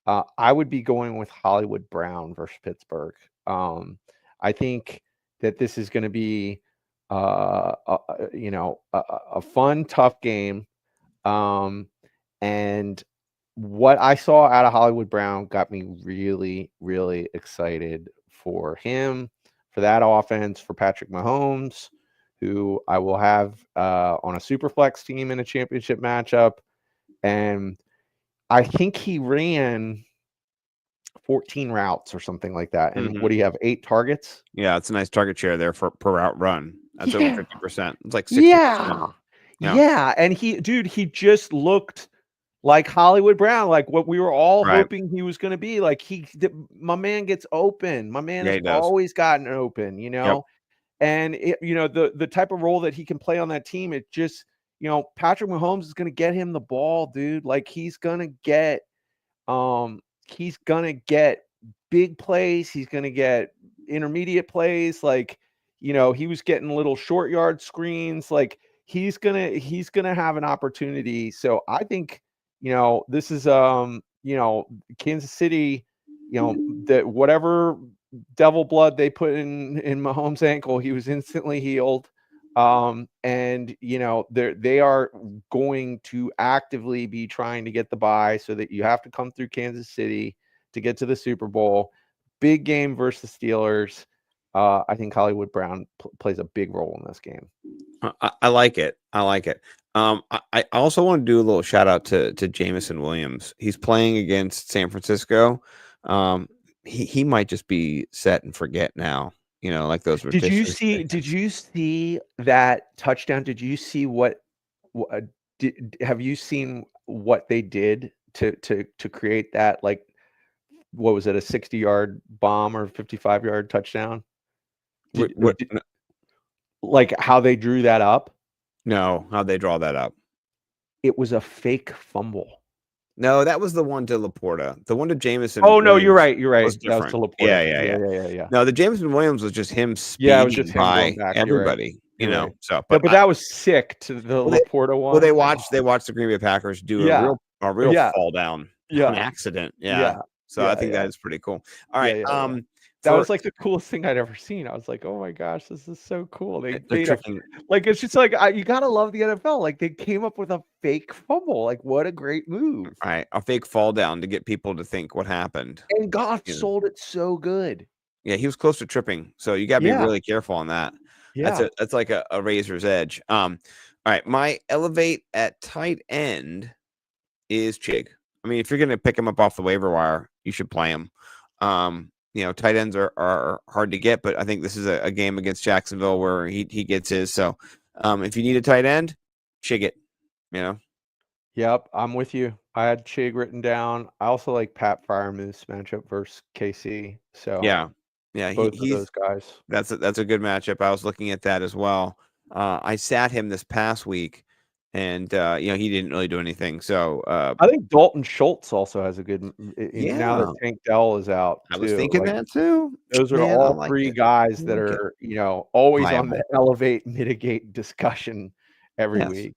I would be going with Hollywood Brown versus Pittsburgh. I think that this is going to be a fun, tough game. And what I saw out of Hollywood Brown got me really, really excited for him, for that offense, for Patrick Mahomes, who I will have on a super flex team in a championship matchup. And I think he ran 14 routes or something like that. And what do you have? 8 targets? Yeah, it's a nice target share there for per route run. That's over 50%. It's like 60%. Yeah. And he just looked like Hollywood Brown, like what we were all hoping he was going to be. Like my man gets open. My man has always gotten open, Yep. and the type of role that he can play on that team, it just, Patrick Mahomes is going to get him the ball, dude. Like he's going to get big plays. He's going to get intermediate plays. Like, he was getting little short yard screens. Like he's going to have an opportunity. So I think, this is, Kansas City, that whatever devil blood they put in Mahomes' ankle, he was instantly healed. And they are going to actively be trying to get the bye so that you have to come through Kansas City to get to the Super Bowl. Big game versus the Steelers. I think Hollywood Brown plays a big role in this game. I like it. I also want to do a little shout out to Jameson Williams. He's playing against San Francisco. He might just be set and forget now. Like those. Did you see that touchdown? Did you see have you seen what they did to create that? Like, what was it? A 60-yard bomb or 55-yard touchdown? Like how they drew that up? No, how'd they draw that up? It was a fake fumble. No, that was the one to Laporta. The one to Jameson. Oh no, you're right. That was to Laporta. Yeah. No, the Jameson Williams was just him speeding it was just by back. everybody. Right. So but that was sick to the Laporta one. Well, they watched the Green Bay Packers do a real fall down, an accident. So I think that is pretty cool. All right. That was like the coolest thing I'd ever seen. I was like, oh my gosh, this is so cool. They're tricking. Like, it's just like, you got to love the NFL. Like, they came up with a fake fumble. Like, what a great move. All right. A fake fall down to get people to think what happened. And Goff sold it so good. Yeah, he was close to tripping. So you got to be really careful on that. Yeah. That's like a razor's edge. All right. My elevate at tight end is Chig. I mean, if you're going to pick him up off the waiver wire, you should play him. Tight ends are hard to get, but I think this is a game against Jacksonville where he gets his. So if you need a tight end, Chig it, Yep, I'm with you. I had Chig written down. I also like Pat Freiermuth's matchup versus KC. So yeah, both of those guys. That's a good matchup. I was looking at that as well. I sat him this past week, and he didn't really do anything. So I think Dalton Schultz also has a good. Now that Tank Dell is out, I was thinking that too. Those are all three guys that are always on the elevate mitigate discussion every week.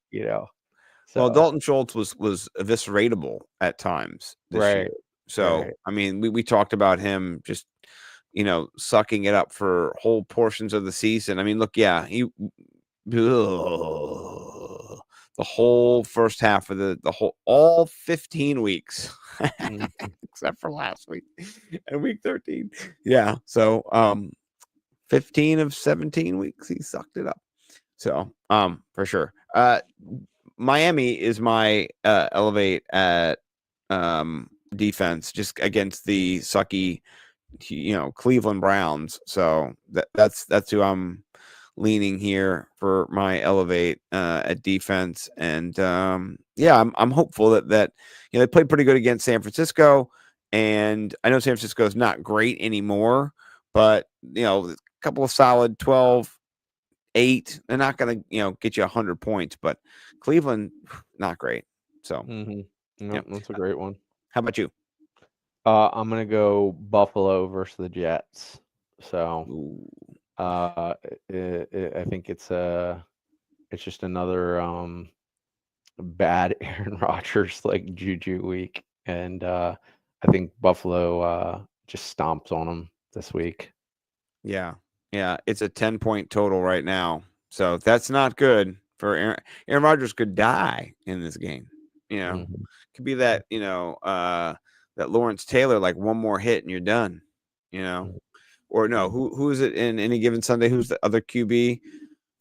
So, well, Dalton Schultz was evisceratable at times this year. So I mean, we talked about him just sucking it up for whole portions of the season. I mean, look, he. The whole first half of all 15 weeks, except for last week and week 13. Yeah. So, 15 of 17 weeks, he sucked it up. So, for sure. Miami is my elevate at defense, just against the sucky, Cleveland Browns. So that's who I'm leaning here for my elevate at defense. And I'm hopeful that they played pretty good against San Francisco, and I know San Francisco is not great anymore, but a couple of solid 12-8. They're not going to get you 100 points, but Cleveland not great. So That's a great one. How about you? I'm gonna go Buffalo versus the Jets. So I think it's just another bad Aaron Rodgers like juju week, and I think Buffalo just stomps on them this week. Yeah, it's a 10-point total right now, so that's not good for Aaron. Aaron Rodgers could die in this game. Could be that that Lawrence Taylor, like one more hit and you're done. Or no, who is it in any given Sunday? Who's the other QB?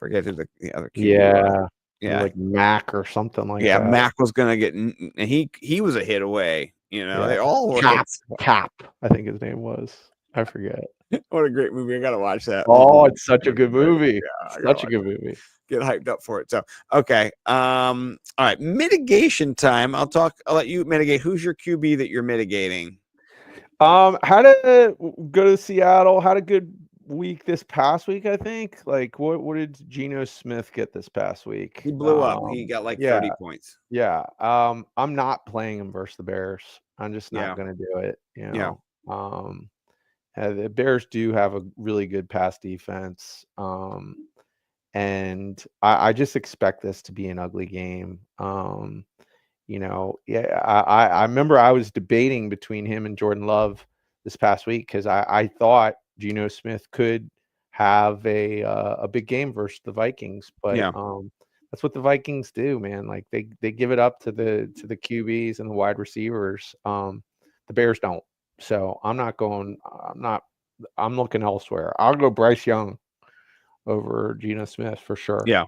Forget who the other QB was. Like Mac or something like that. Yeah, Mac was gonna get, and he was a hit away. They all were Cap, I think his name was. I forget. What a great movie! I gotta watch that. Oh, it's such a good movie. Such a good movie. Get hyped up for it. So, okay. All right. Mitigation time. I'll let you mitigate. Who's your QB that you're mitigating? Had to go to Seattle. Had a good week this past week, I think. Like, what did Geno Smith get this past week? He blew up. He got like 30 points. Yeah. I'm not playing him versus the Bears. I'm just not going to do it. The Bears do have a really good pass defense. And I just expect this to be an ugly game. I remember I was debating between him and Jordan Love this past week because I thought Geno Smith could have a big game versus the Vikings, but that's what the Vikings do, man. Like they give it up to the QBs and the wide receivers. The Bears don't. So I'm looking elsewhere. I'll go Bryce Young over Geno Smith for sure. Yeah.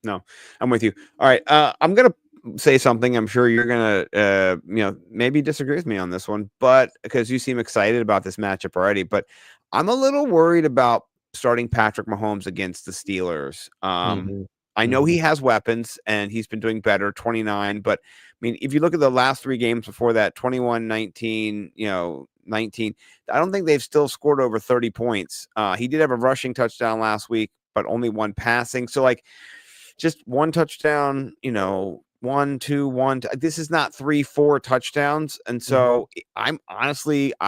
No, I'm with you. All right. I'm going to say something. I'm sure you're going to, maybe disagree with me on this one, but because you seem excited about this matchup already, but I'm a little worried about starting Patrick Mahomes against the Steelers. I know he has weapons and he's been doing better, 29, but I mean, if you look at the last 3 games before that, 21, 19, 19, I don't think they've still scored over 30 points. He did have a rushing touchdown last week, but only one passing. So like just one touchdown, 1, 2, 1. This is not 3, 4 touchdowns. And so I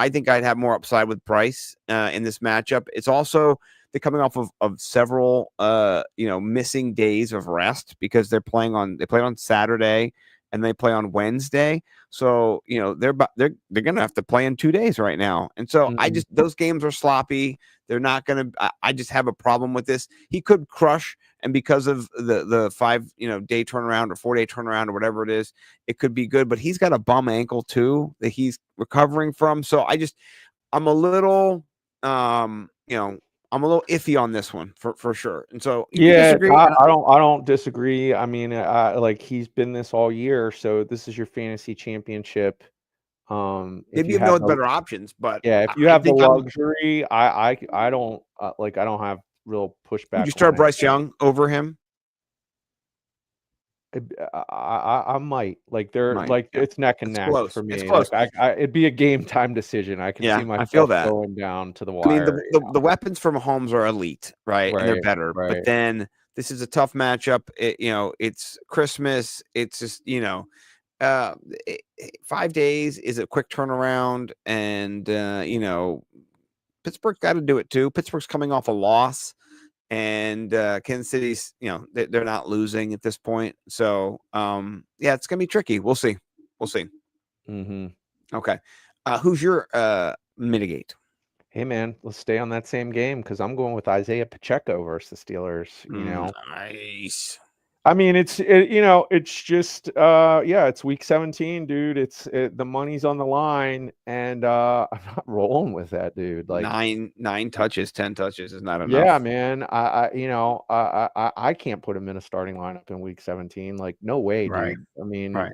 think I'd have more upside with Bryce in this matchup. It's also they're coming off of several missing days of rest because they played on Saturday and they play on Wednesday. So, they're going to have to play in 2 days right now. And so those games are sloppy. They're not going to, I just have a problem with this. He could crush. And because of the 5, day turnaround or 4-day turnaround or whatever it is, it could be good, but he's got a bum ankle too that he's recovering from. So I'm a little, I'm a little iffy on this one for sure. And so I don't disagree. I mean, like he's been this all year, so this is your fantasy championship. Maybe you have no better options, but if you have the luxury, I don't I don't have real pushback. Would you start Bryce Young over him? I might it's neck and neck for me. It's close. Like, it'd be a game time decision. I can see myself going down to the wire. I mean, the weapons from Mahomes are elite, right? And they're better. Right. But then this is a tough matchup. It's Christmas. It's just 5 days is a quick turnaround, and Pittsburgh got to do it too. Pittsburgh's coming off a loss. And Kansas City's, they're not losing at this point. So, it's going to be tricky. We'll see. Okay. Who's your mitigate? Hey, man, let's stay on that same game because I'm going with Isaiah Pacheco versus the Steelers. Nice. I mean, it's just it's week 17, dude. The money's on the line, and I'm not rolling with that, dude. Like, nine touches, 10 touches is not yeah, enough. man. I can't put him in a starting lineup in week 17. Like, no way, Right. dude. I mean, Right.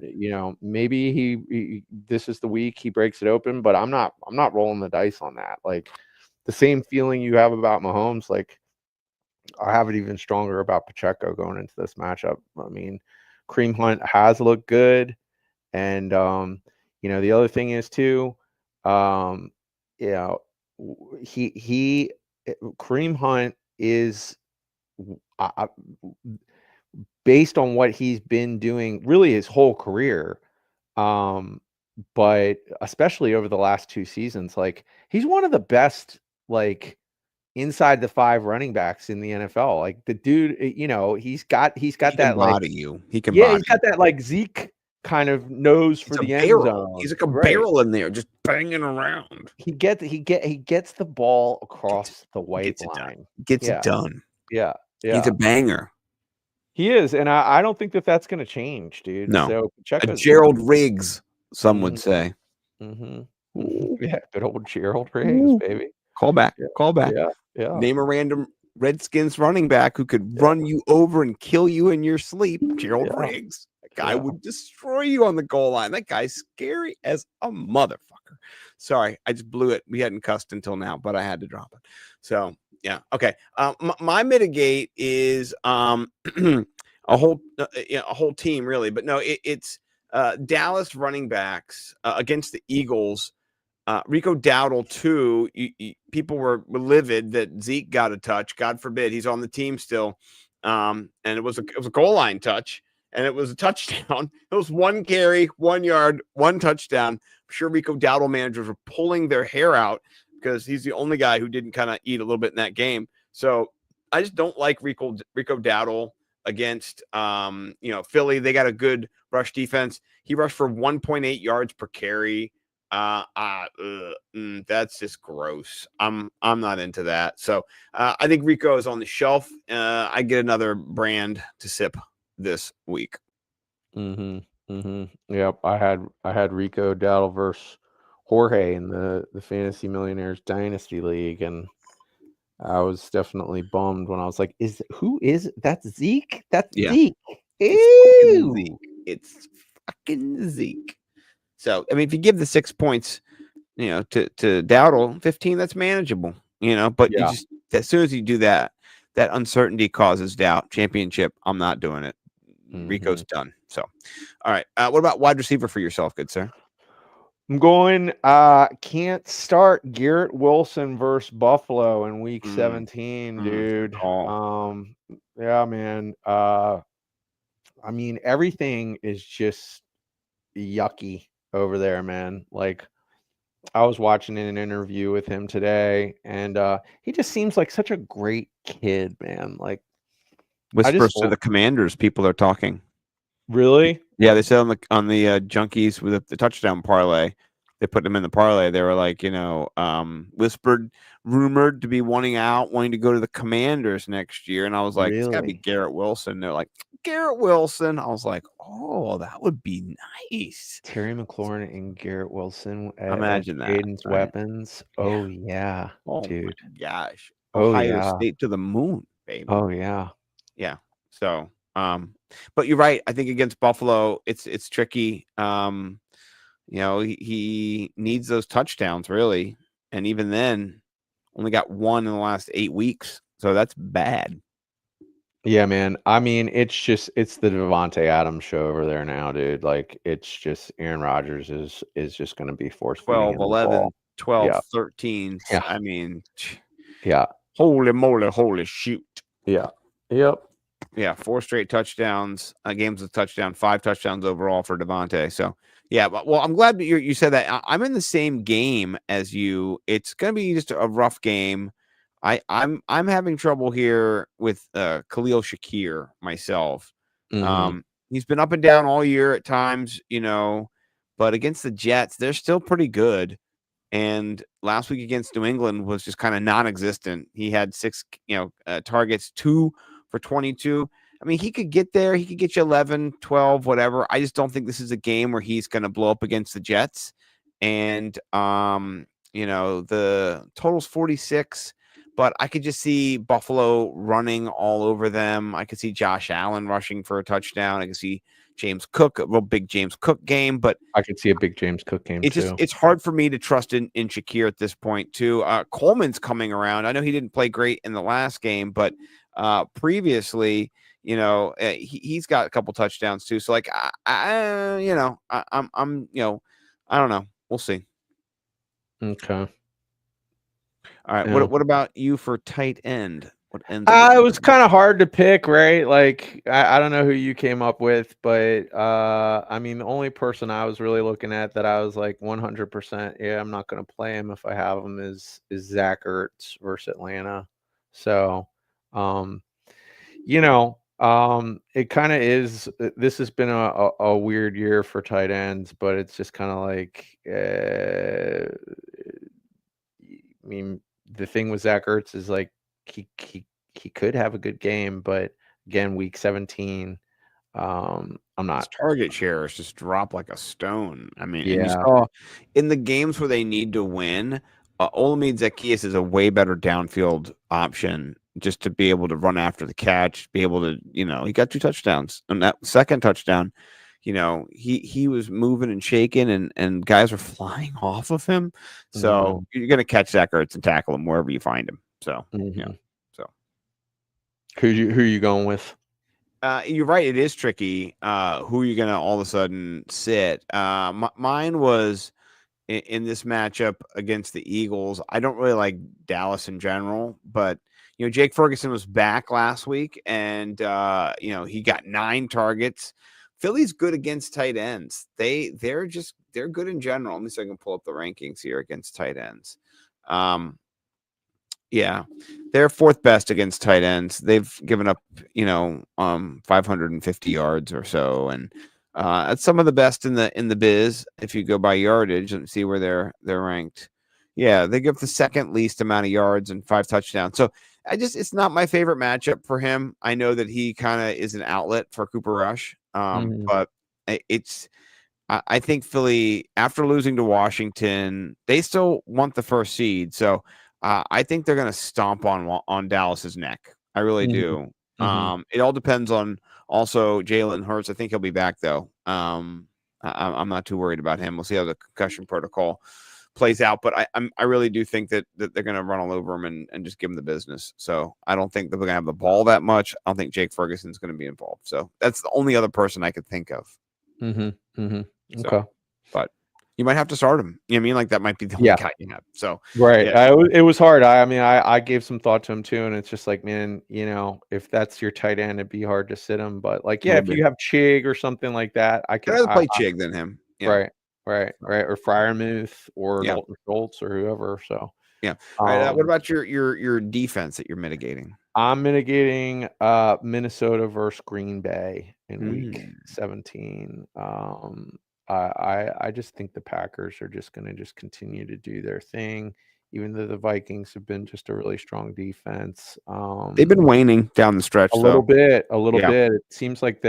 maybe he this is the week he breaks it open, but I'm not rolling the dice on that. Like, the same feeling you have about Mahomes, like, I have it even stronger about Pacheco going into this matchup. I mean, Kareem Hunt has looked good, and the other thing is too, um, you know, he Kareem Hunt is based on what he's been doing really his whole career, but especially over the last 2 seasons, like, he's one of the best, like, inside the 5 running backs in the NFL. Like, the dude, he's got He can that, like, body you. He can yeah, he's body got you. that, like, Zeke kind of nose He's for a the end barrel. He's zone. like a Right. barrel in there, just banging around. He gets the ball across the white Gets it done. line. Gets Yeah. it done. Yeah. He's Yeah. a banger. He is, and I don't think that's gonna change, dude. No. So A Pacheco's Gerald Riggs, some would Mhm. say. Mhm. Ooh. Yeah, good old Gerald Riggs, Ooh. baby. Call back. Yeah. Call back. Yeah. Yeah. Name a random Redskins running back who could Yeah. run you over and kill you in your sleep. Gerald Yeah. Riggs. That guy Yeah. would destroy you on the goal line. That guy's scary as a motherfucker. Sorry, I just blew it. We hadn't cussed until now, but I had to drop it. So yeah, okay. My mitigate is a whole team really, but no, it's Dallas running backs against the Eagles. Rico Dowdle too. People were livid that Zeke got a touch. God forbid he's on the team still. And it was a goal line touch, and it was a touchdown. It was 1 carry, 1 yard, 1 touchdown. I'm sure Rico Dowdle managers were pulling their hair out because he's the only guy who didn't kind of eat a little bit in that game. So I just don't like Rico Dowdle against Philly. They got a good rush defense. He rushed for 1.8 yards per carry. That's just gross. I'm not into that. So I think Rico is on the shelf. I get another brand to sip this week. Yep, I had Rico Dowdle versus Jorge in the Fantasy Millionaires Dynasty League, and I was definitely bummed when I was like, who is that's Zeke? That's Yeah. Zeke. It's fucking Zeke. It's fucking Zeke. So I mean, if you give the 6 points, to Dowdle, 15, that's manageable, but Yeah. you just, as soon as you do that uncertainty causes doubt. Championship, I'm not doing it. Rico's done. So, all right. What about wide receiver for yourself, good sir? I'm going, can't start Garrett Wilson versus Buffalo in week 17, dude. Yeah, man. I mean, everything is just yucky over there, man. Like, I was watching an interview with him today, and he just seems like such a great kid, man. Like, Whispers to the Commanders, people are talking. Really? Yeah, they said on the Junkies with the touchdown parlay, they put them in the parlay. They were like, rumored to be wanting to go to the Commanders next year. And I was like, it's got to be Really? Garrett Wilson. They're like, Garrett Wilson. I was like, oh, that would be nice. Terry McLaurin and Garrett Wilson Imagine that. Jaden's Right? weapons. Oh, yeah, Oh, dude. my gosh. Oh, Ohio yeah. State to the moon, baby. Oh, yeah. Yeah. So, but you're right. I think against Buffalo, it's tricky. He needs those touchdowns really, and even then, only got 1 in the last 8 weeks. So that's bad. Yeah, man. I mean, it's the Devontae Adams show over there now, dude. Like, it's just Aaron Rodgers is just going to be force feeding 12, him the 11, ball. 12, Yeah. 13. Yeah. I mean, yeah. Holy moly, holy shoot. Yeah. Yep. Yeah, 4 straight touchdowns, games with touchdown, 5 touchdowns overall for Devontae. So, yeah, but I'm glad that you said that. I'm in the same game as you. It's going to be just a rough game. I'm having trouble here with Khalil Shakir myself. He's been up and down all year at times, but against the Jets, they're still pretty good. And last week against New England was just kind of non-existent. He had 6, targets, 2 for 22. I mean, he could get there. He could get you 11, 12, whatever. I just don't think this is a game where he's going to blow up against the Jets. And, the total's 46, but I could just see Buffalo running all over them. I could see Josh Allen rushing for a touchdown. I could see James Cook, a real big James Cook game, but I could see a big James Cook game too. it's hard for me to trust in Shakir at this point too. Coleman's coming around. I know he didn't play great in the last game, but previously, he's got a couple touchdowns too. So like, I don't know. We'll see. Okay. All right. Yeah. What about you for tight end? What ends? It was kind of hard to pick, right? Like I don't know who you came up with, but I mean, the only person I was really looking at that I was like 100%, yeah, I'm not going to play him if I have him is Zach Ertz versus Atlanta. So, it kind of is. This has been a weird year for tight ends, but it's just kind of like, I mean, the thing with Zach Ertz is like he could have a good game, but again, week 17, I'm not. His target shares just drop like a stone. I mean, and you Yeah. saw in the games where they need to win, Olamide Zaccheaus is a way better downfield option just to be able to run after the catch, be able to, he got 2 touchdowns. And that second touchdown, he was moving and shaking and guys were flying off of him. So you're going to catch Zach Ertz and tackle him wherever you find him. So, So who you going with? You're right. It is tricky. Who are you going to all of a sudden sit? Mine was in this matchup against the Eagles. I don't really like Dallas in general, but Jake Ferguson was back last week and he got 9 targets. Philly's good against tight ends. They're good in general. Let me see if I can pull up the rankings here against tight ends. Yeah, they're 4th best against tight ends. They've given up, 550 yards or so, and that's some of the best in the biz. If you go by yardage and see where they're ranked, yeah, they give the 2nd least amount of yards and 5 touchdowns. So it's not my favorite matchup for him. I know that he kind of is an outlet for Cooper Rush, but I think Philly, after losing to Washington, they still want the 1st seed. So I think they're going to stomp on Dallas's neck. I really do. It all depends on also Jalen Hurts. I think he'll be back though. I'm not too worried about him. We'll see how the concussion protocol plays out, but I really do think that they're going to run all over him and just give him the business. So I don't think that they're going to have the ball that much. I don't think Jake Ferguson's going to be involved. So that's the only other person I could think of. Okay. So, but you might have to start him. You know what I mean? Like that might be the only guy you have. So right. Yeah. It was hard. I gave some thought to him too, and it's just like, man, if that's your tight end, it'd be hard to sit him. But like, yeah, if you have Chig or something like that, I can rather play Chig than him. Yeah. Right. Or Freiermuth or Dalton Schultz or whoever. So yeah. All right. What about your defense that you're mitigating? I'm mitigating Minnesota versus Green Bay in week 17. I just think the Packers are just going to just continue to do their thing, even though the Vikings have been just a really strong defense. They've been waning down the stretch a little bit. It seems like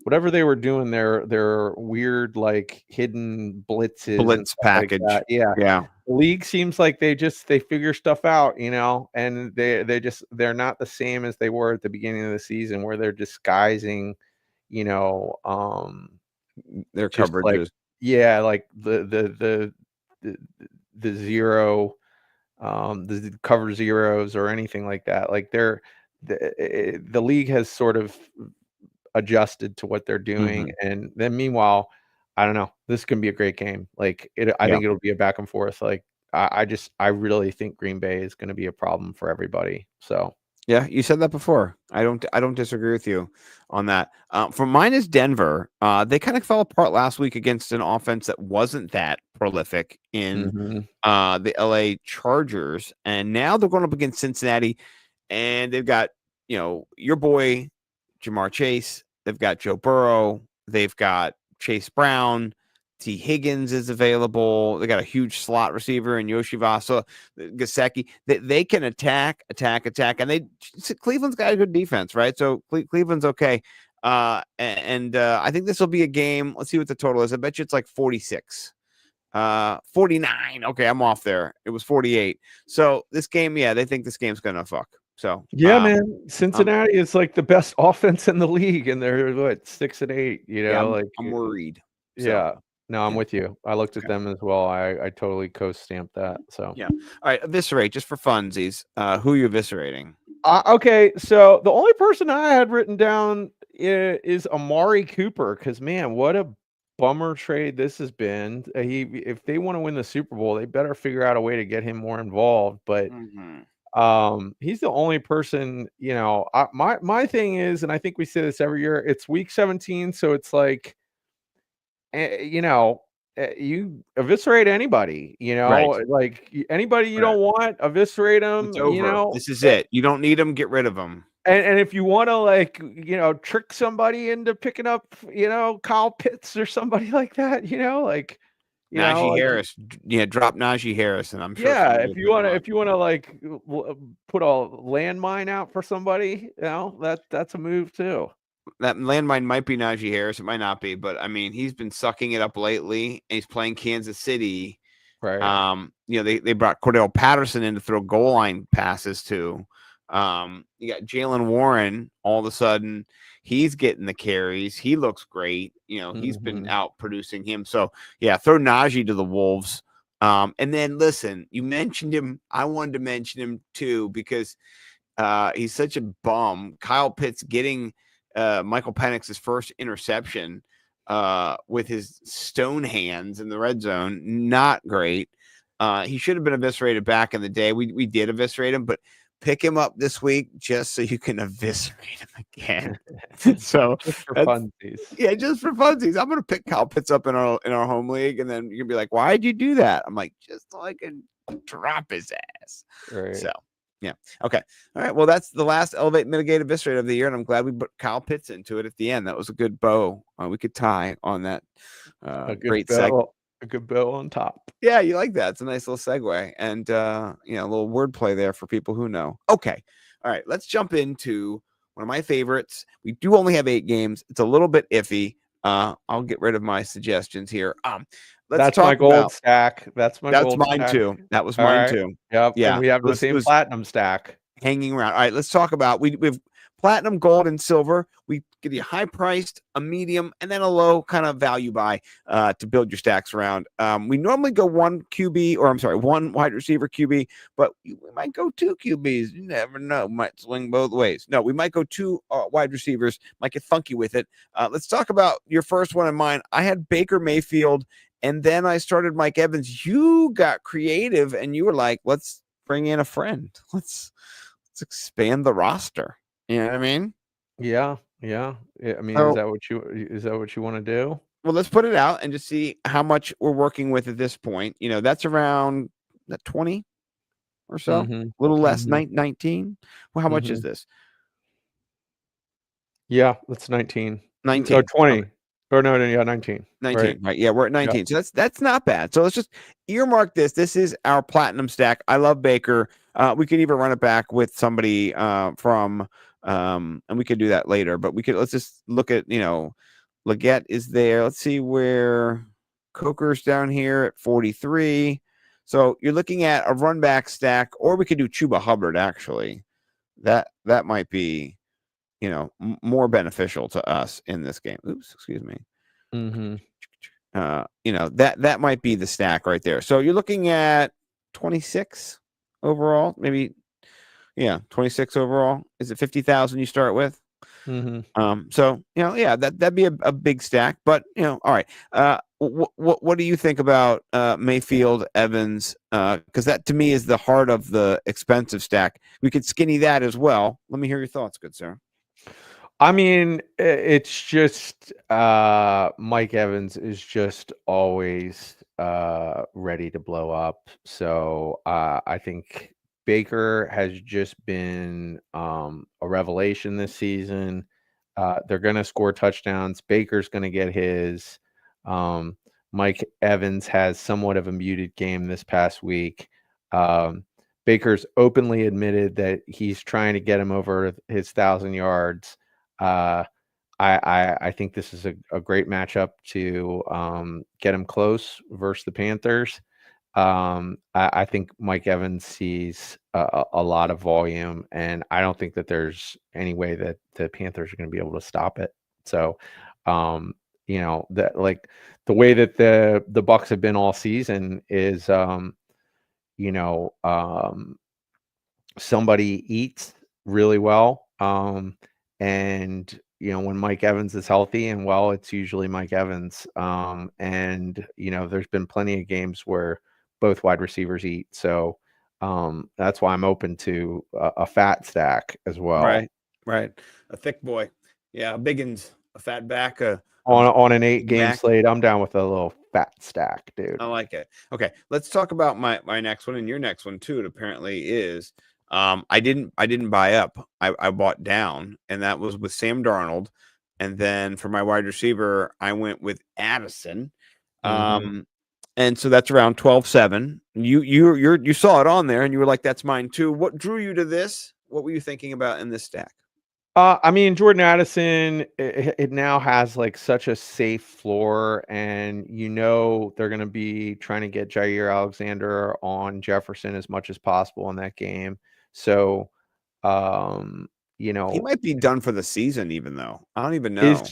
whatever they were doing, their weird like hidden blitz package. Like yeah. The league seems like they figure stuff out, and they're not the same as they were at the beginning of the season where they're disguising, their coverages. Like the zero, the cover zeros or anything like that. Like the league has sort of adjusted to what they're doing, and then meanwhile, I don't know. This can be a great game. Like I think it'll be a back and forth. Like I really think Green Bay is going to be a problem for everybody. So. Yeah, you said that before. I don't disagree with you on that. For mine is Denver. They kind of fell apart last week against an offense that wasn't that prolific in the LA Chargers, and now they're going up against Cincinnati, and they've got your boy Jamar Chase. They've got Joe Burrow. They've got Chase Brown. T. Higgins is available. They got a huge slot receiver in Yoshivasa, Gasecki. They can attack, and Cleveland's got a good defense, right? So Cleveland's okay. I think this will be a game. Let's see what the total is. I bet you it's like 46. 49. Okay, I'm off there. It was 48. So this game, they think this game's gonna fuck. So yeah, man, Cincinnati is like the best offense in the league, and they're what 6-8. You know, I'm worried. Yeah, no, I'm with you. I looked at them as well. I totally co-stamped that. So yeah. All right, eviscerate just for funsies. Who are you eviscerating? Okay, so the only person I had written down is Amari Cooper, because man, what a bummer trade this has been. If they want to win the Super Bowl, they better figure out a way to get him more involved. But he's the only person. You know, my thing is, and I think we say this every year. It's week 17, so it's like, you know. You eviscerate anybody, you know, right. like anybody you don't want, eviscerate them. It's over. You know, this is it. You don't need them. Get rid of them. And if you want to, like, you know, trick somebody into picking up, you know, Kyle Pitts or somebody like that, you know, like, Najee Harris, drop Najee Harris, and I'm sure. Yeah, if you want to like put a landmine out for somebody, you know, that's a move too. That landmine might be Najee Harris. It might not be, but I mean, he's been sucking it up lately. And he's playing Kansas City. Right. You know, they brought Cordell Patterson in to throw goal line passes to. You got Jalen Warren. All of a sudden, he's getting the carries. He looks great. You know, he's been out producing him. So yeah, throw Najee to the Wolves. And then listen, you mentioned him. I wanted to mention him too because he's such a bum. Kyle Pitts getting Michael Penix's first interception with his stone hands in the red zone. Not great. He should have been eviscerated back in the day. We did eviscerate him, but pick him up this week just so you can eviscerate him again. So just for funsies. Yeah, just for funsies. I'm gonna pick Kyle Pitts up in our home league, and then you're gonna be like, "Why'd you do that?" I'm like, "Just so I can drop his ass." Right. So yeah. Okay. All right. Well, that's the last Elevate Mitigate Eviscerate of the year, and I'm glad we put Kyle Pitts into it at the end. That was a good bow. We could tie on that. Great segment. A good bow on top. Yeah, you like that. It's a nice little segue, and a little wordplay there for people who know. Okay. All right. Let's jump into one of my favorites. We do only have 8 games. It's a little bit iffy. I'll get rid of my suggestions here. That's my gold stack. That's mine too. That was mine too. Yep. Yeah. And we have the same platinum stack hanging around. All right, let's talk about we've platinum, gold, and silver. We give you high priced, a medium, and then a low kind of value buy to build your stacks around. We normally go one wide receiver QB, but we might go 2 QBs. You never know. Might swing both ways. No, we might go 2 wide receivers. Might get funky with it. Let's talk about your first one in mine. I had Baker Mayfield. And then I started Mike Evans. You got creative and you were like, let's bring in a friend. Let's expand the roster. You know what I mean? Yeah. I mean, is that what you want to do? Well, let's put it out and just see how much we're working with at this point. You know, that's around 20 or so, a little less, 19. Well, how much is this? Yeah, that's 19. 19. Oh, 20. Okay. Or no, yeah, 19. 19, right? Yeah, we're at 19. Yep. So that's not bad. So let's just earmark this. This is our platinum stack. I love Baker. We could even run it back with somebody from and we could do that later, but let's just look at, Leggett is there. Let's see where Coker's down here at 43. So you're looking at a run back stack, or we could do Chuba Hubbard actually. That might be more beneficial to us in this game. Oops, excuse me. That might be the stack right there. So you're looking at 26 overall, maybe. Yeah, 26 overall. Is it 50,000 you start with? So that'd be a big stack. But all right. What do you think about Mayfield, Evans? Because that to me is the heart of the expensive stack. We could skinny that as well. Let me hear your thoughts, good sir. I mean, it's just Mike Evans is just always ready to blow up. So I think Baker has just been a revelation this season. They're going to score touchdowns. Baker's going to get his. Mike Evans has somewhat of a muted game this past week. Baker's openly admitted that he's trying to get him over his 1,000 yards. I think this is a great matchup to get him close versus the Panthers. I think Mike Evans sees a lot of volume, and I don't think that there's any way that the Panthers are going to be able to stop it. So, that like the way that the Bucks have been all season is, somebody eats really well. And when Mike Evans is healthy and well, it's usually Mike Evans. And there's been plenty of games where both wide receivers eat. So that's why I'm open to a fat stack as well. Right. A thick boy. Yeah, Biggins, a fat back. On an 8-game back. slate, I'm down with a little fat stack, dude. I like it. Okay, let's talk about my next one and your next one too. It apparently is. I didn't buy up. I bought down, and that was with Sam Darnold. And then for my wide receiver, I went with Addison. And so that's around 12-7. You saw it on there, and you were like, "That's mine too." What drew you to this? What were you thinking about in this stack? I mean, Jordan Addison, it now has like such a safe floor, and they're going to be trying to get Jair Alexander on Jefferson as much as possible in that game. So, he might be done for the season, even though I don't even know.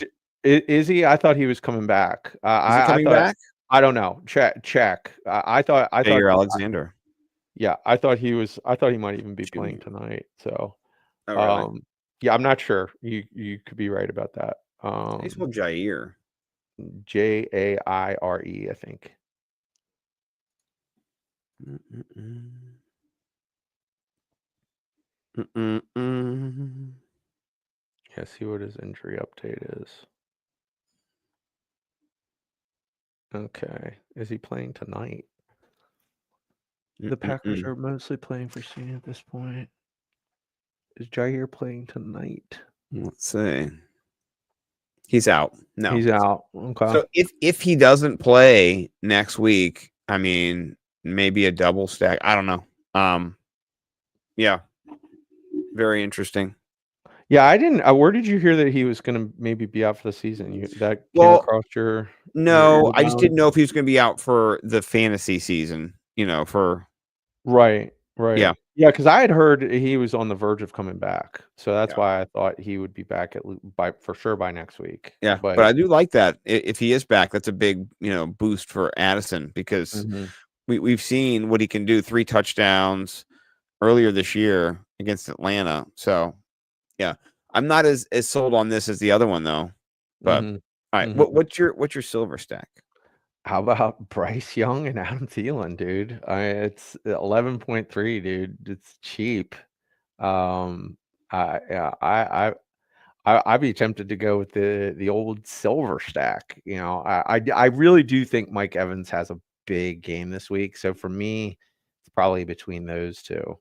Is he? I thought he was coming back. Is he coming back? I don't know. Check. I thought Jair Alexander. Yeah, I thought he was. I thought he might even be playing tonight. So, oh, really? Yeah, I'm not sure. You could be right about that. He's called Jair. Jaire, I think. Yeah, see what his injury update is. Okay. Is he playing tonight? The Packers are mostly playing for Cena at this point. Is Jair playing tonight? Let's see. He's out. No, he's out. Okay. So if he doesn't play next week, I mean, maybe a double stack. I don't know. Yeah, very interesting. Yeah, I didn't. Where did you hear that he was going to maybe be out for the season? Came across your? No, I just didn't know if he was going to be out for the fantasy season. For right. Yeah. Because I had heard he was on the verge of coming back, so that's why I thought he would be back for sure by next week. Yeah, but I do like that if he is back. That's a big boost for Addison because we've seen what he can do. 3 touchdowns earlier this year against Atlanta. So yeah, I'm not as sold on this as the other one though. But all right, what's your silver stack? How about Bryce Young and Adam Thielen, dude? It's 11.3, dude. It's cheap. I'd be tempted to go with the old silver stack. I really do think Mike Evans has a big game this week. So for me, it's probably between those two.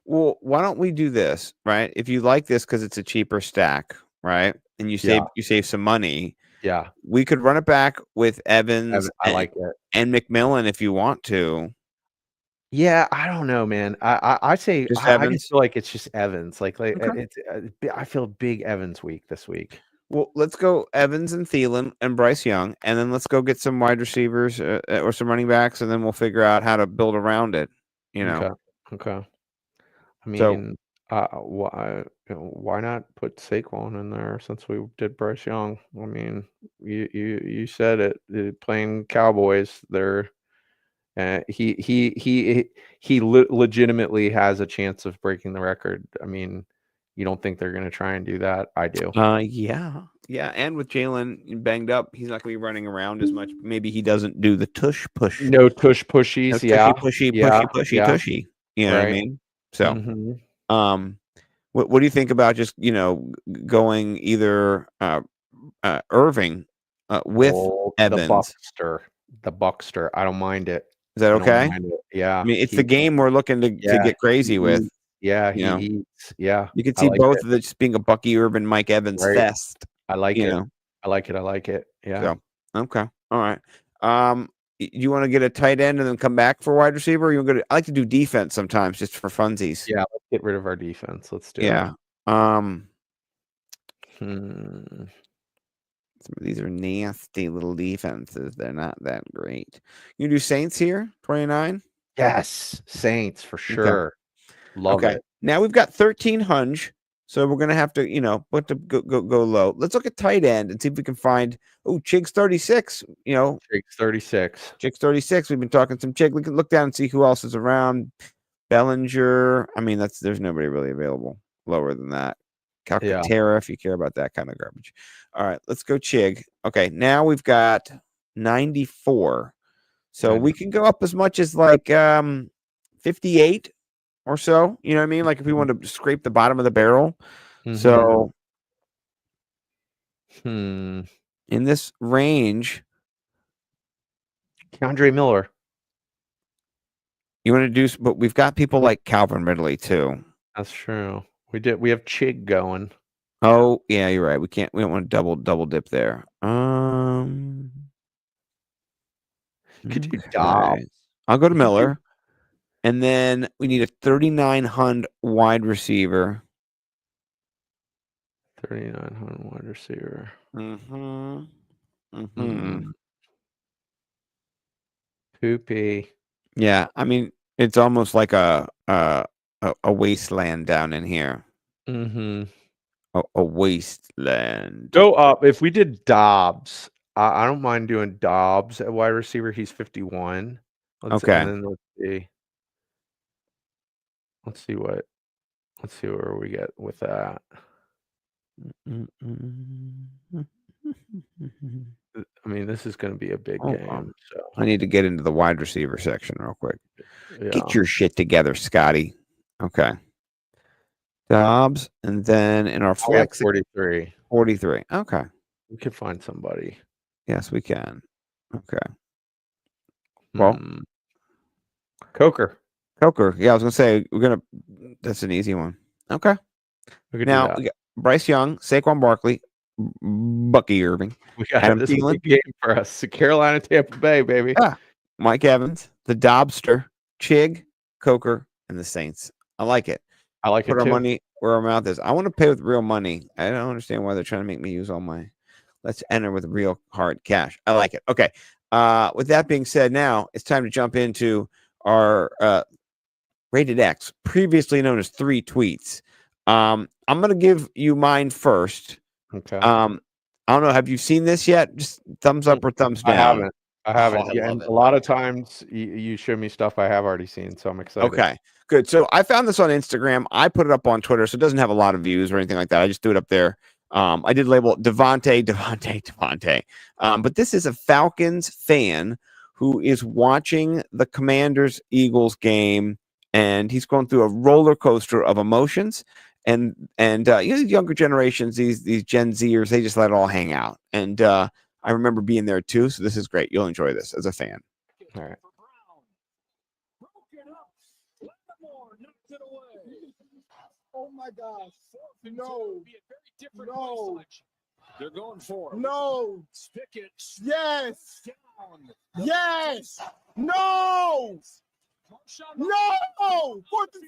Well, why don't we do this, right? If you like this because it's a cheaper stack, right? And you save some money. Yeah, we could run it back with Evans. I like it, and McMillan if you want to. Yeah, I don't know, man. I say I just feel like it's just Evans. Like okay. I feel big Evans week this week. Well, let's go Evans and Thielen and Bryce Young, and then let's go get some wide receivers or some running backs, and then we'll figure out how to build around it. Okay. I mean, why not put Saquon in there since we did Bryce Young? I mean, you said it. Playing Cowboys, they're he legitimately has a chance of breaking the record. I mean, you don't think they're going to try and do that? I do. Yeah. And with Jalen banged up, he's not going to be running around as much. Maybe he doesn't do the tush push. No tush pushies. Pushy. You know what I mean? So, what do you think about just going either Irving with Evans? The Buckster. I don't mind it. Is that okay? Yeah. I mean, it's the game we're looking to get crazy with. Yeah, he eats. Yeah. You could see both of it just being a Bucky Urban, Mike Evans fest. I like it. I like it. Yeah. So, okay. All right. You want to get a tight end and then come back for wide receiver? Or you want to? I like to do defense sometimes just for funsies. Yeah, let's get rid of our defense. Let's do Yeah. it. These are nasty little defenses. They're not that great. You do Saints here, 29. Yes, Saints for sure. Love it. Now we've got 13 hunch, so we're gonna have to, go low. Let's look at tight end and see if we can find. Oh, Chig's 36. Chig's 36. Chig's 36. We've been talking some Chig. We can look down and see who else is around. Bellinger. I mean, there's nobody really available lower than that. Calcaterra, if you care about that kind of garbage. All right, let's go Chig. Okay, now we've got 94. So we can go up as much as like 58 or so. You know what I mean? Like if we want to scrape the bottom of the barrel. So in this range, Keandre Miller. you want to do, but we've got people like Calvin Ridley too. That's true. We have Chig going. Oh yeah, you're right. We don't want to double dip there. Could you Dobbs? I'll go to Miller. And then we need a 3,900 wide receiver. 3,900 wide receiver. Poopy. Yeah, I mean, it's almost like a wasteland down in here. A wasteland. Go up. If we did Dobbs, I don't mind doing Dobbs at wide receiver. He's 51. Okay. And then let's see where we get with that. I mean, this is going to be a big game. So I need to get into the wide receiver section real quick. Yeah. Get your shit together, Scotty. Okay. Dobbs, and then in our flex, 43. 43. Okay. We could find somebody. Yes, we can. Okay. Well, Coker. Yeah, I was gonna say that's an easy one. Okay. Now we got Bryce Young, Saquon Barkley, Bucky Irving. We got this big game for us. Carolina, Tampa Bay, baby. Mike Evans, the Dobster, Chig, Coker, and the Saints. I like it. I like it Put our too. money where our mouth is. I want to pay with real money. I don't understand why they're trying to make me use all my. Let's enter with real hard cash. I like it. Okay. With that being said, now it's time to jump into our Rated X, previously known as 3 tweets. I'm going to give you mine first. Okay. I don't know. Have you seen this yet? Just thumbs up or thumbs down? I haven't. And a lot of times you show me stuff I have already seen, so I'm excited. Okay, good. So I found this on Instagram. I put it up on Twitter, so it doesn't have a lot of views or anything like that. I just threw it up there. I did label it Devontae. But this is a Falcons fan who is watching the Commanders-Eagles game, and he's going through a roller coaster of emotions. And younger generations, these Gen Zers, they just let it all hang out. And I remember being there too, so this is great. You'll enjoy this as a fan. All right. Oh my gosh. No. No. They're going for it. No. Spicket. Yes. Down. Yes. No. No. 4th and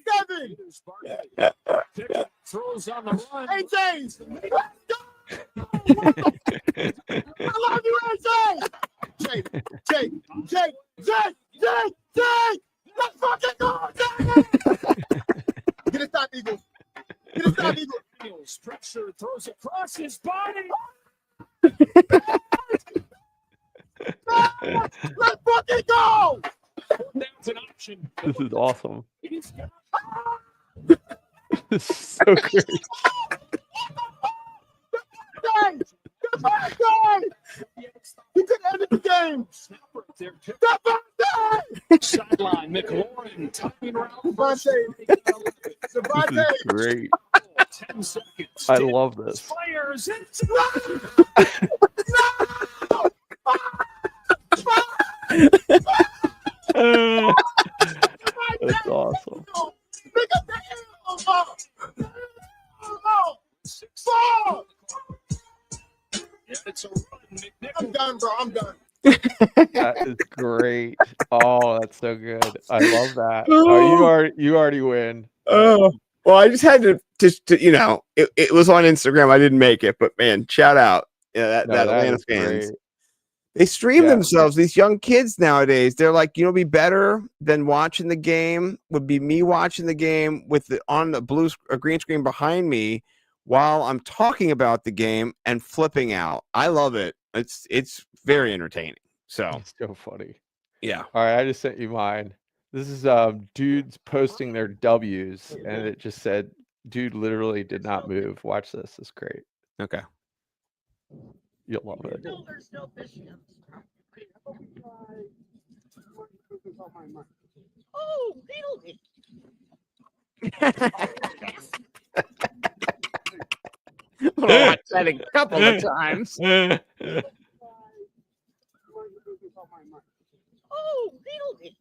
7. Pickett throws on the run. AJ. I love you, AJ. Jake. Let's fucking go, Jake. Get a stop, Eagles. Eagles. Pressure throws across his body. Let's fucking go. That's an option. This is awesome. This is so great. He could end the game. Sideline, McLaurin, timing round. Devontae. This is great. 10 seconds. I love this. Fires. That's awesome. I'm done, bro. I'm done. That is great. Oh, that's so good. I love that. Oh, you already win. Oh, well, I just had to it was on Instagram. I didn't make it, but man, shout out. Yeah, that No, that Atlanta is fans. great. They stream Yeah. themselves. These young kids nowadays, they're like, be better than watching the game would be me watching the game with on the green screen behind me while I'm talking about the game and flipping out. I love it. It's very entertaining. So It's so funny. yeah. All right, I just sent you mine. This is dudes posting their W's, and it just said, "Dude literally did not move." Watch this. It's great. Okay. You'll love it. Oh, really? Watch that a couple of times. Oh, really?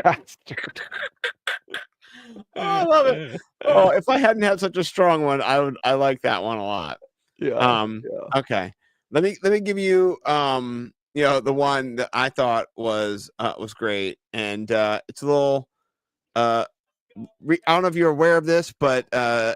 Bastard. Oh, I love it. Oh, if I hadn't had such a strong one, I like that one a lot. Yeah. Okay. Let me give you the one that I thought was great. And it's a little I don't know if you're aware of this, but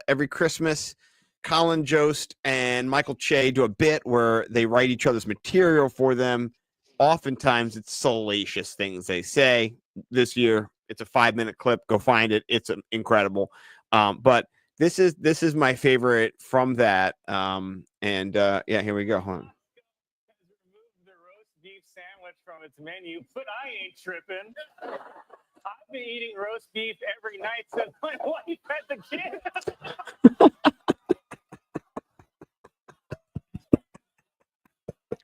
every Christmas Colin Jost and Michael Che do a bit where they write each other's material for them. Oftentimes it's salacious things they say. This year it's a 5-minute clip. Go find it. It's incredible. But this is my favorite from that. Yeah, here we go. Hold on. Remove the roast beef sandwich from its menu, but I ain't tripping. I've been eating roast beef every night since my wife had the kid.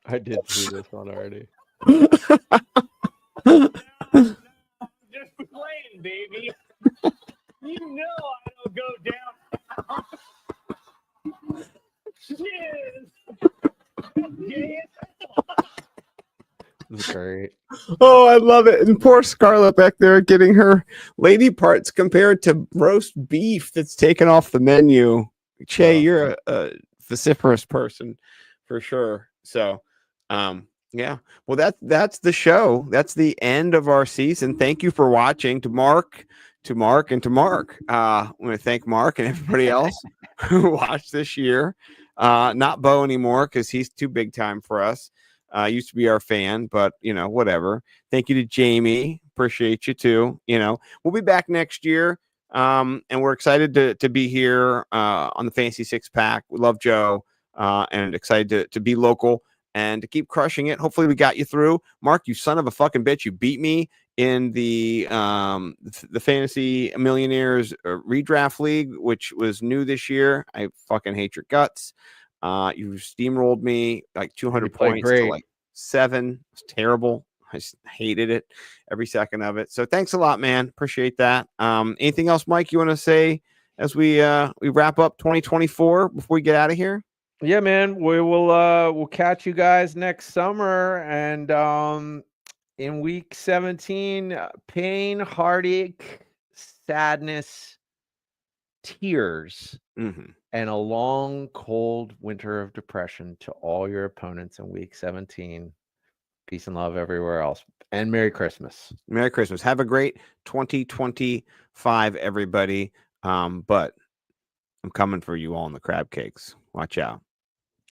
I did see this one already. Just playing, baby. You know I don't go down. Cheers. This is great. Oh, I love it. And poor Scarlett back there getting her lady parts compared to roast beef that's taken off the menu. Che, you're a vociferous person for sure. So, yeah. Well, that's the show. That's the end of our season. Thank you for watching. To Mark. I want to thank Mark and everybody else who watched this year. Not Bo anymore because he's too big time for us. Used to be our fan, but whatever. Thank you to Jamie. Appreciate you too. We'll be back next year. And we're excited to be here on the Fantasy Six Pack. We love Joe and excited to be local and to keep crushing it. Hopefully we got you through. Mark, you son of a fucking bitch. You beat me in the Fantasy Millionaires redraft league, which was new this year. I fucking hate your guts. You steamrolled me like 200 points to like 7. It's terrible. I just hated it every second of it. So thanks a lot, man. Appreciate that. Anything else, Mike, you want to say as we wrap up 2024 before we get out of here? Yeah, man. We'll catch you guys next summer, and in week 17, pain, heartache, sadness, tears, and a long, cold winter of depression to all your opponents in week 17. Peace and love everywhere else. And Merry Christmas. Merry Christmas. Have a great 2025, everybody. But I'm coming for you all in the crab cakes. Watch out.